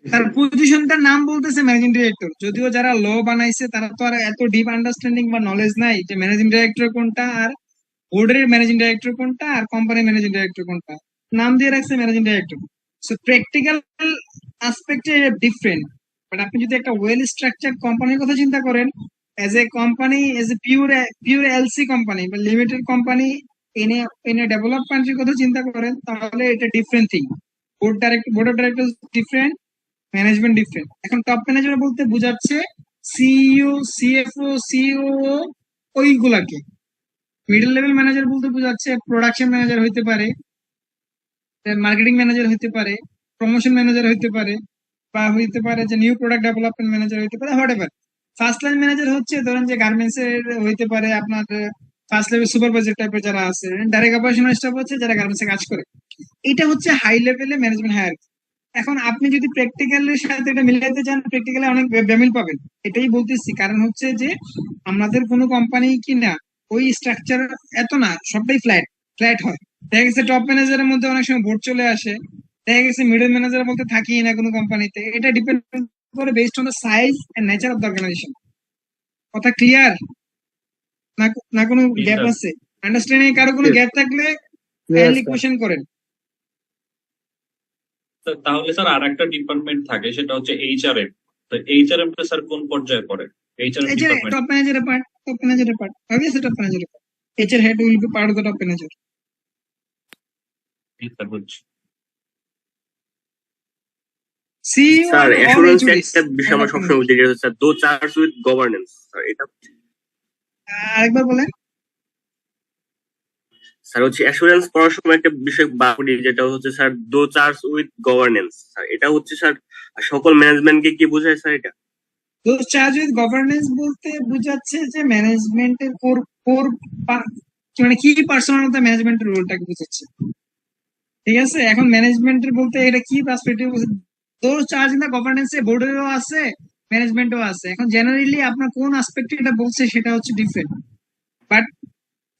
[SPEAKER 1] তার পজিশনটার নাম বলতেছে ম্যানেজিং ডিরেক্টর। যদিও যারা ল বানাইছে তারা তো আর এত ডিপ আন্ডারস্ট্যান্ডিং বা নলেজ নাই যে ম্যানেজিং ডিরেক্টর কোনটা, আর বোর্ডের ম্যানেজিং ডিরেক্টর কোনটা, আর কোম্পানির ম্যানেজিং ডিরেক্টর কোনটা। নাম দিয়ে রাখছে ম্যানেজিং ডিরেক্টর। সো প্র্যাকটিক্যাল আসপেক্টে ডিফারেন্ট। বাট আপনি যদি একটা ওয়েল স্ট্রাকচার কোম্পানির কথা চিন্তা করেন, as a company, as a pure LC company বা limited company in a develop কান্ট্রির কথা চিন্তা করেন, তাহলে এটা different thing. Board of director different, management different. এখন টপ ম্যানেজার বলতে বোঝাচ্ছে সিইও, সিএফও, সিইও ওইগুলাকে। মিডল লেভেল ম্যানেজার বলতে বোঝাচ্ছে প্রোডাকশন ম্যানেজার হইতে পারে, মার্কেটিং ম্যানেজার হইতে পারে, প্রমোশন ম্যানেজার হইতে পারে, বা হইতে পারে যে নিউ প্রোডাক্ট ডেভেলপমেন্ট ম্যানেজার হইতে পারে, what ever. First line manager হচ্ছে ধরেন যে গার্মেন্টস এর হইতে পারে আপনার ফার্স্ট লেভেল সুপারভাইজার টাইপের যারা আছে, ডাইরেক্ট অপারেশনাল স্টাফ হচ্ছে যারা গার্মেন্টসে কাজ করে। এটা হচ্ছে হাই লেভেলে ম্যানেজমেন্ট হায়ার। এখন আপনি যদি প্র্যাকটিক্যালের সাথে এটা মিলাইতে চান, প্র্যাকটিক্যালে অনেক বেমিল পাবেন, এটাই বলতেছি। কারণ হচ্ছে যে আমাদের কোনো কোম্পানি কি না ওই স্ট্রাকচার এত না, সবটাই ফ্ল্যাট ফ্ল্যাট হয়। দেখা গেছে টপ ম্যানেজারের মধ্যে অনেক সময় বোর্ড চলে আসে, দেখা গেছে মিডল ম্যানেজারের মধ্যে থাকি না কোনো কোম্পানিতে। এটা ডিপেন্ড করে based on the size and nature of the organization. কথা ক্লিয়ার? না না কোনো
[SPEAKER 4] জি
[SPEAKER 1] গ্যাপ
[SPEAKER 4] স্যার।
[SPEAKER 1] আছে? আন্ডারস্ট্যান্ডিং কারো কোনো
[SPEAKER 3] Yes.
[SPEAKER 1] গ্যাপ থাকলে
[SPEAKER 6] ক্লিয়ার
[SPEAKER 1] কাইন্ডলি
[SPEAKER 6] স্যার।
[SPEAKER 1] কোশ্চেন করেন।
[SPEAKER 4] তাহলে স্যার আর একটা ডিপার্টমেন্ট থাকে, সেটা হচ্ছে এইচআরএম। তো এইচআরএম টা স্যার কোন পর্যায়ে পড়ে? এইচআরএম
[SPEAKER 1] এই যে
[SPEAKER 4] ডিপার্টমেন্ট।
[SPEAKER 1] টপ ম্যানেজারের পার্ট, টপ ম্যানেজারের পার্ট, obviously টপ ম্যানেজারের part. HR head will be part of the top manager.
[SPEAKER 4] Sir বুঝছি।
[SPEAKER 1] CEO
[SPEAKER 2] sir
[SPEAKER 1] are all
[SPEAKER 2] assurance
[SPEAKER 1] HODs,
[SPEAKER 2] একটা বিষয়
[SPEAKER 1] all
[SPEAKER 2] আমার
[SPEAKER 1] top
[SPEAKER 2] সবসময়
[SPEAKER 1] managers.
[SPEAKER 2] উদ্বেগের হচ্ছে দো চার্জ উইথ গভর্নেন্স। স্যার এটা
[SPEAKER 1] আরেকবার বলেন।
[SPEAKER 2] স্যার হচ্ছে অ্যাসুরেন্স পড়ার সময় একটা বিষয় বাকি যেটা হচ্ছে স্যার দো চার্জ উইথ গভর্নেন্স। স্যার এটা হচ্ছে স্যার সকল ম্যানেজমেন্টকে কি বোঝায় স্যার এটা?
[SPEAKER 1] Those charged with governance বলতে বোঝাচ্ছে যে ম্যানেজমেন্টের কোর কোর মানে কি পার্সোনাল অফ দ্য ম্যানেজমেন্টের রোলটাকে বোঝাচ্ছে। ঠিক আছে, এখন ম্যানেজমেন্টের বলতে এটা কি পার্সপেক্টিভ? তোর চার্জ ইন দ্য গভর্নেন্সে বোর্ডেরও আছে, ম্যানেজমেন্টও আছে। এখন জেনারেলি আপনার কোন আসপেক্টে এটা বলছে সেটা হচ্ছে ডিফারেন্ট, বাট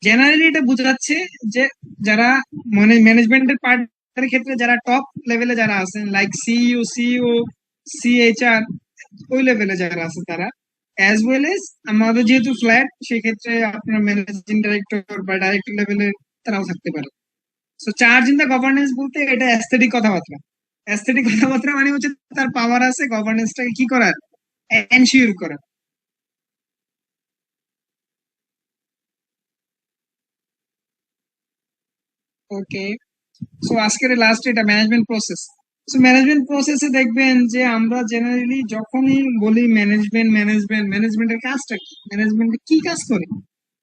[SPEAKER 1] জেনারেলি এটা বোঝাচ্ছে যে যারা মানে ম্যানেজমেন্টের পার্টের ক্ষেত্রে যারা টপ লেভেলে যারা আছেন, লাইক সিইও, সিএইচআর, ওই লেভেলে যারা আছে তারা, অ্যাজ ওয়েল এজ আমাদের যেহেতু ফ্ল্যাট, সেক্ষেত্রে আপনার ম্যানেজিং ডাইরেক্টর বা ডাইরেক্টর লেভেলের তারাও থাকতে পারে। So charge in the governance বলতে এটা অ্যাস্থেটিক কথাবার্তা। অ্যাস্থেটিক কথাবার্তা মানে হচ্ছে তার পাওয়ার আছে গভর্নেন্সটাকে কি করার, এনশিওর করার। ওকে, সো আজকের লাস্ট এটা ম্যানেজমেন্ট প্রসেস। সো ম্যানেজমেন্ট প্রসেসে দেখবেন যে আমরা জেনারেলি যখনই বলি ম্যানেজমেন্ট ম্যানেজমেন্ট, ম্যানেজমেন্টের কাজটা কি, ম্যানেজমেন্টে কি কাজ করে।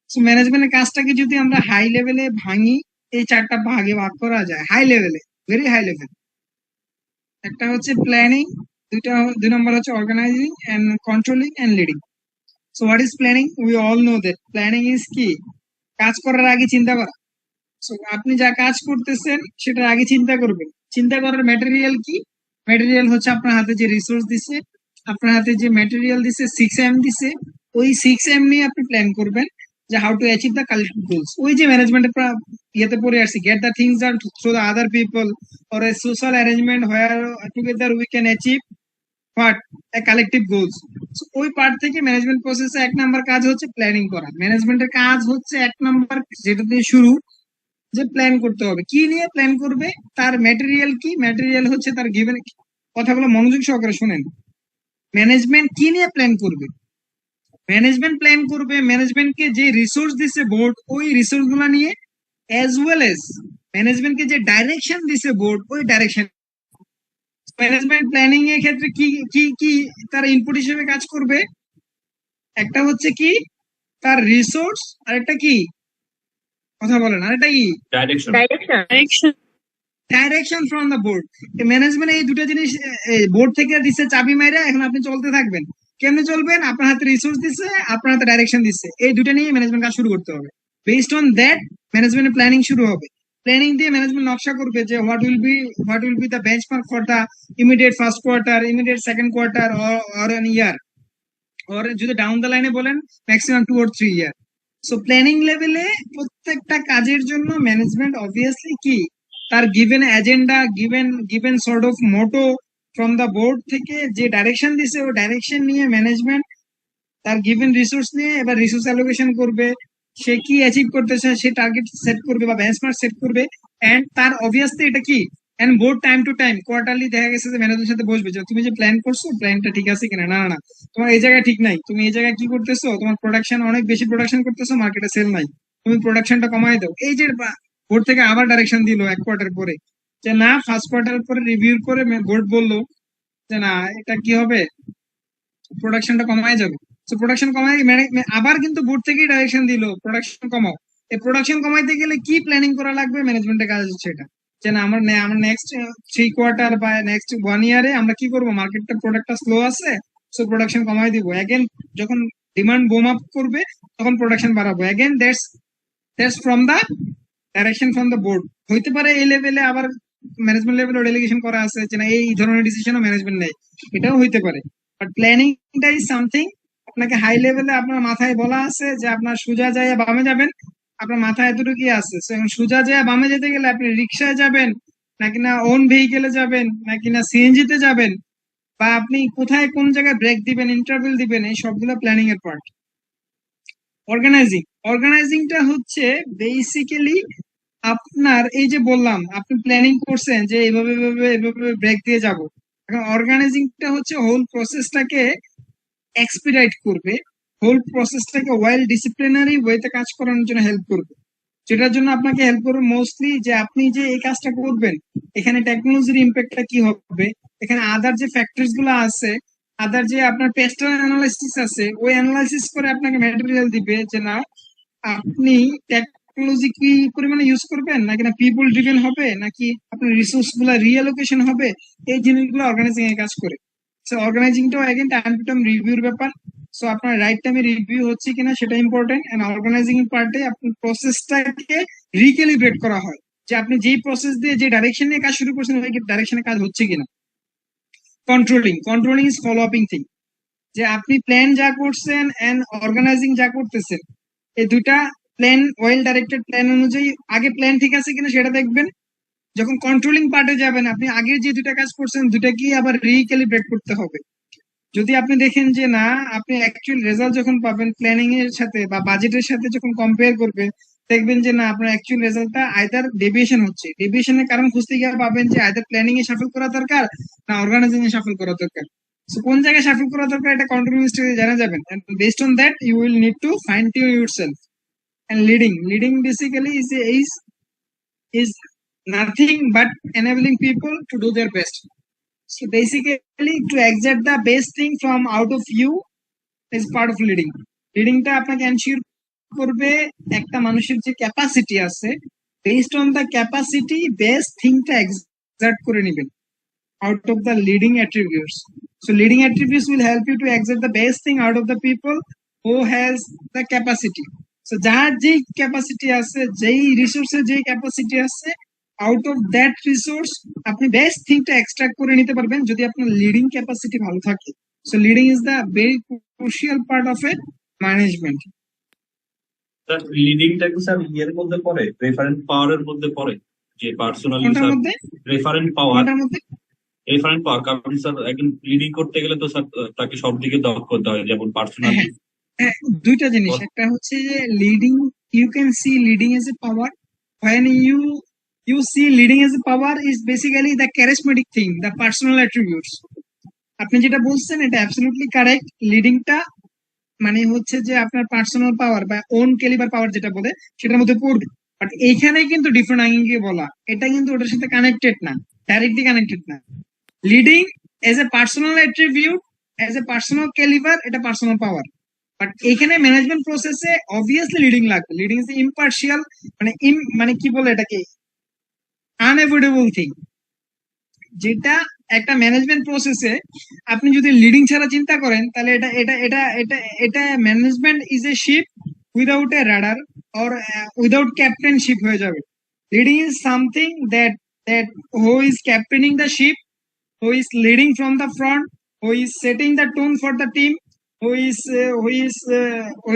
[SPEAKER 1] সো ম্যানেজমেন্টের কাজটাকে যদি আমরা হাই লেভেলে ভাঙি, এই চারটা ভাগে ভাগ করা যায়। হাই লেভেলে, ভেরি হাই লেভেল, একটা হচ্ছে প্ল্যানিং, দুই নম্বর হচ্ছে organizing and controlling and leading. So what is planning? We all know that planning is কি, কাজ করার আগে চিন্তা করা। সো আপনি যা কাজ করতেছেন সেটার আগে চিন্তা করবেন। চিন্তা করার ম্যাটেরিয়াল কি? ম্যাটেরিয়াল হচ্ছে আপনার হাতে যে রিসোর্স দিছে, আপনার হাতে যে ম্যাটেরিয়াল দিছে 6M দিছে, ওই 6M নিয়ে আপনি প্ল্যান করবেন যে how to achieve the collective goals. ওই যে ম্যানেজমেন্টের ইয়েতে পড়ে আসছি, get the things done through the other people or a social arrangement where together we can achieve what, A collective goals. ওই পার্ট থেকে ম্যানেজমেন্ট প্রসেসে এক নাম্বার কাজ হচ্ছে প্ল্যানিং করা। ম্যানেজমেন্টের কাজ হচ্ছে এক নাম্বার যেটা দিয়ে শুরু, যে প্ল্যান করতে হবে। কি নিয়ে প্ল্যান করবে, তার ম্যাটেরিয়াল কি, ম্যাটেরিয়াল হচ্ছে তার গিভেন। কথাগুলো মনোযোগ সহকারে শুনেন। ম্যানেজমেন্ট কি নিয়ে প্ল্যান করবে? ম্যানেজমেন্ট প্ল্যান করবে ম্যানেজমেন্টকে যে রিসোর্স দিছে বোর্ড, ওই রিসোর্স গুলা নিয়ে, অ্যাজ ওয়েল এজ ম্যানেজমেন্টকে যে ডাইরেকশন দিছে বোর্ড, ওই ডাইরেকশন। ম্যানেজমেন্ট প্ল্যানিং এর ক্ষেত্রে কি কি কি তার ইনপুট হিসেবে কাজ করবে? একটা হচ্ছে কি তার রিসোর্স, আর একটা কি, কথা বলেন, আর একটা কি,
[SPEAKER 4] direction.
[SPEAKER 5] Direction.
[SPEAKER 1] Direction from the board. Management এই দুটো জিনিস বোর্ড থেকে দিচ্ছে চাবি মাইরা, এখন আপনি চলতে থাকবেন। কেমনে চলবেন? আপনার হাতে রিসোর্স দিচ্ছে, আপনার হাতে ডাইরেকশন দিচ্ছে, এই দুটো নিয়ে ম্যানেজমেন্ট কাজ শুরু করতে হবে। বেসড অন দ্যাট ম্যানেজমেন্টের প্ল্যানিং শুরু হবে। প্ল্যানিং দিয়ে ম্যানেজমেন্ট নকশা করবে যে what will be the benchmark for the immediate first quarter, immediate second quarter, or an year, or যদি ডাউন দ্য লাইনে বলেন maximum 2 or 3 year. So planning লেভেলে প্রত্যেকটা কাজের জন্য ম্যানেজমেন্ট অবভিয়াসলি কি তার given agenda, given sort of motto from the board থেকে যে ডাইরেকশন দিছে, ওই ডাইরেকশন নিয়ে ম্যানেজমেন্ট তার গিভেন রিসোর্স নিয়ে এবার রিসোর্স অ্যালোকেশন করবে। সে কি অ্যাচিভ করতে চায় সে টার্গেট সেট করবে বা বেঞ্চমার্ক সেট করবে। এন্ড তার অবভিয়াসলি এটা কি, and board time to time quarterly দেখা গেছে যে ম্যানেজারের সাথে বসবে যে তুমি যে প্ল্যান করছো প্ল্যানটা ঠিক আছে কিনা। না না না, তোমার এই জায়গায় ঠিক নাই, তুমি এই জায়গায় কি করতেছো, তোমার প্রোডাকশন অনেক বেশি প্রোডাকশন করতেছো, মার্কেটে সেল নাই, তুমি প্রোডাকশনটা কমাই দাও। এই যে বোর্ড থেকে আবার ডাইরেকশন দিল এক কোয়ার্টার পরে, যে না ফার্স্ট কোয়ার্টার পরে রিভিউ করে বোর্ড বললো যে না এটা কি হবে, প্রোডাকশনটা কমাই যাবে। তো প্রোডাকশন কমাই আবার কিন্তু বোর্ড থেকেই ডাইরেকশন দিল প্রোডাকশন কমাও। এই প্রোডাকশন কমাইতে গেলে কি প্ল্যানিং করা লাগবে, ম্যানেজমেন্টের কাজ হচ্ছে এটা। যে না আমার নেক্সট 3 কোয়ার্টার বা নেক্সট 1 ইয়ারে আমরা কি করব, মার্কেটটা প্রোডাক্টটা স্লো আছে, সো প্রোডাকশন কমাই দিব। অ্যাগেন যখন ডিমান্ড বুম আপ করবে তখন প্রোডাকশন বাড়াবো। Again that's from the direction from the board. হইতে পারে এই লেভেলে আবার ম্যানেজমেন্ট লেভেলে ডেলিগেশন করা আছে যে না এই ধরনের ডিসিশনও ম্যানেজমেন্ট নেয়, এটাও হইতে পারে। বাট প্ল্যানিংটা ইজ সামথিং আপনাকে হাই লেভেলে আপনার মাথায় বলা আছে যে আপনার সোজা যায় বামে যাবেন, আপনার মাথায় এতটুকু কি আছে। So, এখন সোজা যায় বামে যেতে গেলে আপনি রিক্সায় যাবেন নাকি না ওন ভেহিকেলে যাবেন নাকি না সিএনজি তে যাবেন, বা আপনি কোথায় কোন জায়গায় ব্রেক দিবেন, ইন্টারভেল দিবেন, এই সবগুলো প্ল্যানিং এর পার্ট। অর্গানাইজিংটা হচ্ছে বেসিক্যালি আপনার এই যে বললাম আপনি প্ল্যানিং করছেন যে এইভাবে এভাবে এভাবে ব্রেক দিয়ে যাব। এখন অর্গানাইজিংটা হচ্ছে হোল প্রসেসটাকে এক্সপিডাইট করবে, হোল প্রসেসটাকে ওয়েল ডিসিপ্লিনারি ওয়েতে কাজ করানোর জন্য হেল্প করবে। যেটার জন্য আপনাকে হেল্প করবে মোস্টলি যে আপনি যে এই কাজটা করবেন এখানে টেকনোলজির ইম্প্যাক্টটা কি হবে, এখানে আদার যে ফ্যাক্টরস গুলো আছে, আদার যে আপনার পেস্টাল অ্যানালাইসিস আছে, ওই অ্যানালাইসিস করে আপনাকে ম্যাটেরিয়াল দিবে যে না আপনি টেকনোলজি কি পরিমাণে ইউজ করবেন, নাকি না পিপল ড্রিভেন হবে, নাকি আপনার রিসোর্স গুলা রিঅ্যালোকেশন হবে। এই জিনিসগুলো অর্গানাইজিং এ কাজ করে। সো অর্গানাইজিংটাও এগেন টাইম টু টাইম রিভিউর ব্যাপার। সো আপনার রাইট টাইমে রিভিউ হচ্ছে কিনা সেটা ইম্পর্টেন্ট। এন্ড অর্গানাইজিং পার্টে আপনার প্রসেসটাকে রিক্যালিব্রেট করা হয় যে আপনি যেই প্রসেস দিয়ে যে ডাইরেকশন নিয়ে কাজ শুরু করছেন ওই ডাইরেকশনে কাজ হচ্ছে কিনা। কন্ট্রোলিং ইজ ফলো আপিং থিং, যে আপনি প্ল্যান যা করছেন এন্ড অর্গানাইজিং যা করতেছেন এই দুইটা প্ল্যান ওয়েল ডাইরেক্টেড প্ল্যান অনুযায়ী আগে প্ল্যান ঠিক আছে কিনা সেটা দেখবেন। যখন কন্ট্রোলিং পার্টে যাবেন আপনি আগে যে দুইটা কাজ করছেন দুইটাকে আবার রিক্যালিব্রেট করতে হবে। যদি আপনি দেখেন যে না আপনি অ্যাকচুয়াল রেজাল্ট যখন পাবেন প্ল্যানিং এর সাথে বা বাজেটের সাথে যখন কম্পেয়ার করবেন দেখবেন যে না আপনার অ্যাকচুয়াল রেজাল্টটা আইদার ডেভিয়েশন হচ্ছে। ডেভিয়েশনের কারণ খুঁজতে গিয়ে পাবেন যে আইদার প্ল্যানিং এ সাফল করা দরকার না অর্গানাইজিং এ সাফল করা দরকার। সো কোন জায়গায় সাফল করা দরকার এটা কন্ট্রোলিং স্টেজে জানা যাবেন। Based on that you will need to fine tune yourself. And leading basically is nothing but enabling people to do their best. So basically to exert the best thing from out of you is part of leading. লিডিংটা আপনাকে ensure করবে একটা মানুষের যে capacity আছে based on the capacity best থিংটা exert করে নেবেন out of the leading attributes. So leading attributes will help you to exert the best thing out of the people who has the capacity. So যার যেই capacity আছে, যেই রিসোর্সের যেই capacity আছে, আউট অফ দ্যাট রিসোর্স আপনি best থিংটা extract করে নিতে পারবেন যদি আপনার লিডিং ক্যাপাসিটি ভালো থাকে। So leading is the very crucial part of a management.
[SPEAKER 4] লিডিংটা কি স্যার ইয়ের মধ্যে পড়ে, রেফারেন্স পাওয়ারের মধ্যে পড়ে, যে পার্সোনালি
[SPEAKER 1] কোনটার
[SPEAKER 4] স্যার
[SPEAKER 1] মধ্যে
[SPEAKER 4] রেফারেন্স পাওয়ার,
[SPEAKER 1] কোনটার মধ্যে
[SPEAKER 4] রেফারেন্স পাওয়ার। কারণ স্যার একজন লিডিং করতে গেলে তো স্যার তাকে সব দিকে দক্ষ হতে হয়, যেমন পার্সোনালি।
[SPEAKER 1] হ্যাঁ হ্যাঁ, দুইটা জিনিস, একটা হচ্ছে যে leading you can see leading as a power, when you see leading as a power is basically the charismatic thing, the personal attributes. আপনি যেটা বলছেন এটা অ্যাবসলিউটলি কারেক্ট। লিডিংটা মানে হচ্ছে যে আপনার পার্সোনাল পাওয়ার বা ওন ক্যালিবার পাওয়ার যেটা বলে সেটার মধ্যে পড়বে। বাট এইখানে কিন্তু ডিফারেন্ট অ্যাঙ্গেল বলা, এটা কিন্তু ওটার সাথে কানেক্টেড না, ডাইরেক্টলি কানেক্টেড না। Leading as A personal attribute, as a personal calibre, এটা পার্সোনাল পাওয়ার। বাট এখানে ম্যানেজমেন্ট প্রসেসে অবভিয়াসলি লিডিং লাগবে। লিডিং ইজ ইম্পার্শিয়াল, মানে কি বলে এটাকে আনএভয়েডেবল থিং, যেটা একটা ম্যানেজমেন্ট প্রসেসে আপনি যদি লিডিং ছাড়া চিন্তা করেন তাহলে এটা এটা এটা এটা এটা management is a ship without a radar or without captainship হয়ে যাবে। Leading is something that who is ক্যাপ্টেনিং the ship, who is leading from the front, who is setting the tone for the team, who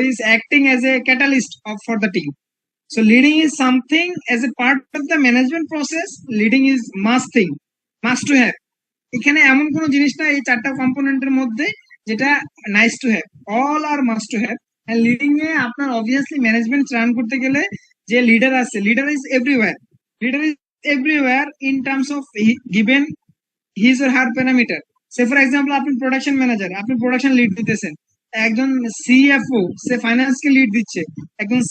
[SPEAKER 1] is acting as a catalyst for the team. So leading is something as a part of the management process. Leading is must to have. এখানে এমন কোনো জিনিস না এই চারটা কম্পোনেন্টের মধ্যে যেটা nice to have, all are must to have. And leading এ আপনার অবভিয়াসলি ম্যানেজমেন্ট রান করতে গেলে যে লিডার আছে, leader is everywhere in terms of given his or her parameter. Say for example আপনি প্রোডাকশন ম্যানেজার, আপনি প্রোডাকশন লিড দিতেছেন, একজন সিএফও সে ফাইন্যান্সকে লিড দিচ্ছে, একজন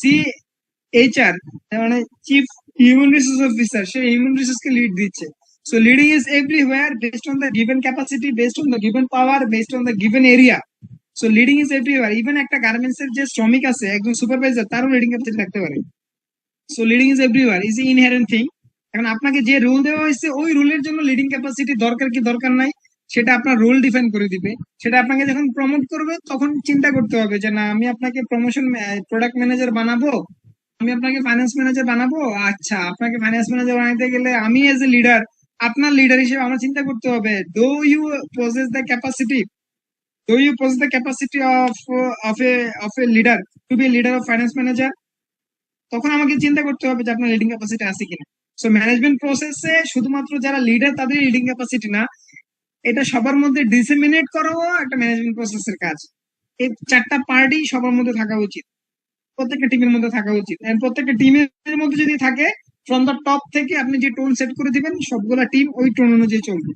[SPEAKER 1] এইচআর মানে চিফ হিউম্যান রিসোর্স অফিসার সে হিউম্যান রিসোর্স কে লিড দিচ্ছে। So leading is everywhere based on the given capacity, based on the given power, based on the given area. So leading is everywhere. Even একটা garments এর যে শ্রমিক আছে একজন supervisor তারও leading capacity থাকতে পারে। So leading is everywhere is an inherent thing. এখন আপনাকে যে রুল দেওয়া হয়েছে ওই রুলের জন্য লিডিং ক্যাপাসিটি দরকার কি দরকার নাই সেটা আপনার রোল ডিফাইন করে দিবে। সেটা আপনাকে যখন প্রমোট করবে তখন চিন্তা করতে হবে যে না আমি আপনাকে প্রমোশন প্রোডাক্ট ম্যানেজার বানাবো, আমি আপনাকে ফাইন্যান্স ম্যানেজার বানাবো। আচ্ছা, আপনাকে ফাইন্যান্স ম্যানেজার বানাতে গেলে আমি এজ এ লিডার, আপনার লিডার হিসেবে আমার চিন্তা করতে হবে though you possess the capacity, do you possess the capacity of a leader to be a leader of finance manager? তখন আমাকে চিন্তা করতে হবে যে আপনার লিডিং ক্যাপাসিটি আছে কিনা। সো ম্যানেজমেন্ট প্রসেসে শুধুমাত্র যারা লিডার তাদের লিডিং ক্যাপাসিটি না, এটা সবার মধ্যে ডিসেমিনেট করাও একটা ম্যানেজমেন্ট প্রসেসের কাজ। এই চারটা পার্টি সবার মধ্যে থাকা উচিত, প্রত্যেকটা টিমের মধ্যে থাকা উচিত। And প্রত্যেকটা টিমের মধ্যে যদি থাকে, ফ্রম দ্য টপ থেকে আপনি যে টোন সেট করে দিবেন সবগুলা টিম ওই টোন অনুযায়ী চলবে।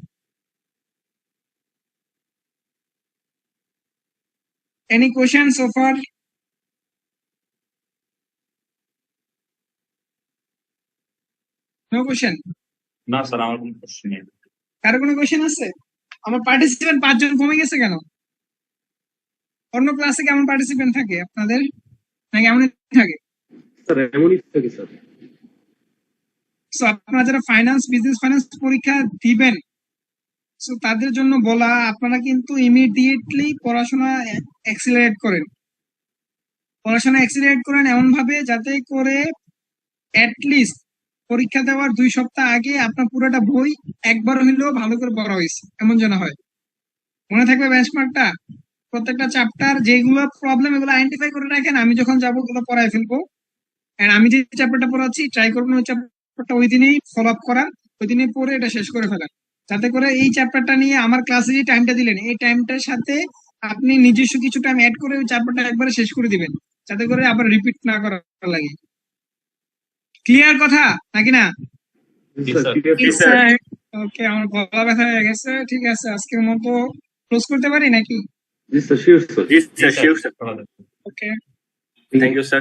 [SPEAKER 1] Any questions so far? No question?
[SPEAKER 4] না স্যার, আমার কোনো প্রশ্ন নেই।
[SPEAKER 1] কারো কোনো কোয়েশ্চেন আছে? আমার পার্টিসিপেন্ট 5 জন কমে গেছে কেন? অন্য ক্লাসে কেমন পার্টিসিপেন্ট থাকে আপনাদের, নাকি এমনই থাকে?
[SPEAKER 3] স্যার এমনই থাকে স্যার।
[SPEAKER 1] সো আপনারা যারা বিজনেস ফাইন্যান্স পরীক্ষা দিবেন, সো তাদের জন্য বলা আপনারা কিন্তু ইমিডিয়েটলি পড়াশোনা অ্যাক্সিলারেট করেন। পড়াশোনা অ্যাক্সিলারেট করেন এমন ভাবে যাতে করে অ্যাটলিস্ট পরীক্ষা দেওয়ার 2 সপ্তাহ আগে আপনার পুরোটা বই একবার হইলেও ভালো করে পড়া হয়েছে এমন যেন হয়। মনে থাকবে বেঞ্চমার্কটা, প্রত্যেকটা চ্যাপ্টার যেগুলো প্রবলেম এগুলো আইডেন্টিফাই করে রাখেন। আমি যখন যাবো ওগুলো পড়ায় ফেলবো। এন্ড আমি যে চ্যাপ্টারটা পড়াচ্ছি ট্রাই করবেন ওই চ্যাপ্টারটা ওই দিনেই ফলো আপ করার, ওই দিনে পড়ে এটা শেষ করে ফেলার, যাতে করে এই চ্যাপ্টারটা নিয়ে আমার ক্লাসে যে টাইমটা দিলেন এই টাইমটার সাথে আপনি নিজস্ব কিছু টাইম অ্যাড করে ওই চ্যাপ্টারটা একবারে শেষ করে দিবেন, যাতে করে আবার রিপিট না করা লাগে। ক্লিয়ার কথা নাকি না?
[SPEAKER 3] জি
[SPEAKER 4] স্যার।
[SPEAKER 3] স্যার, ঠিক আছে।
[SPEAKER 2] জি স্যার।
[SPEAKER 1] ওকে, আমার গলা ব্যথা হয়ে গেছে। ঠিক আছে, আজকের মতো ক্লোজ করতে পারি নাকি?
[SPEAKER 3] জি স্যার, শিওর স্যার।
[SPEAKER 2] জি sir, sure sir.
[SPEAKER 1] Okay.
[SPEAKER 2] Thank you sir.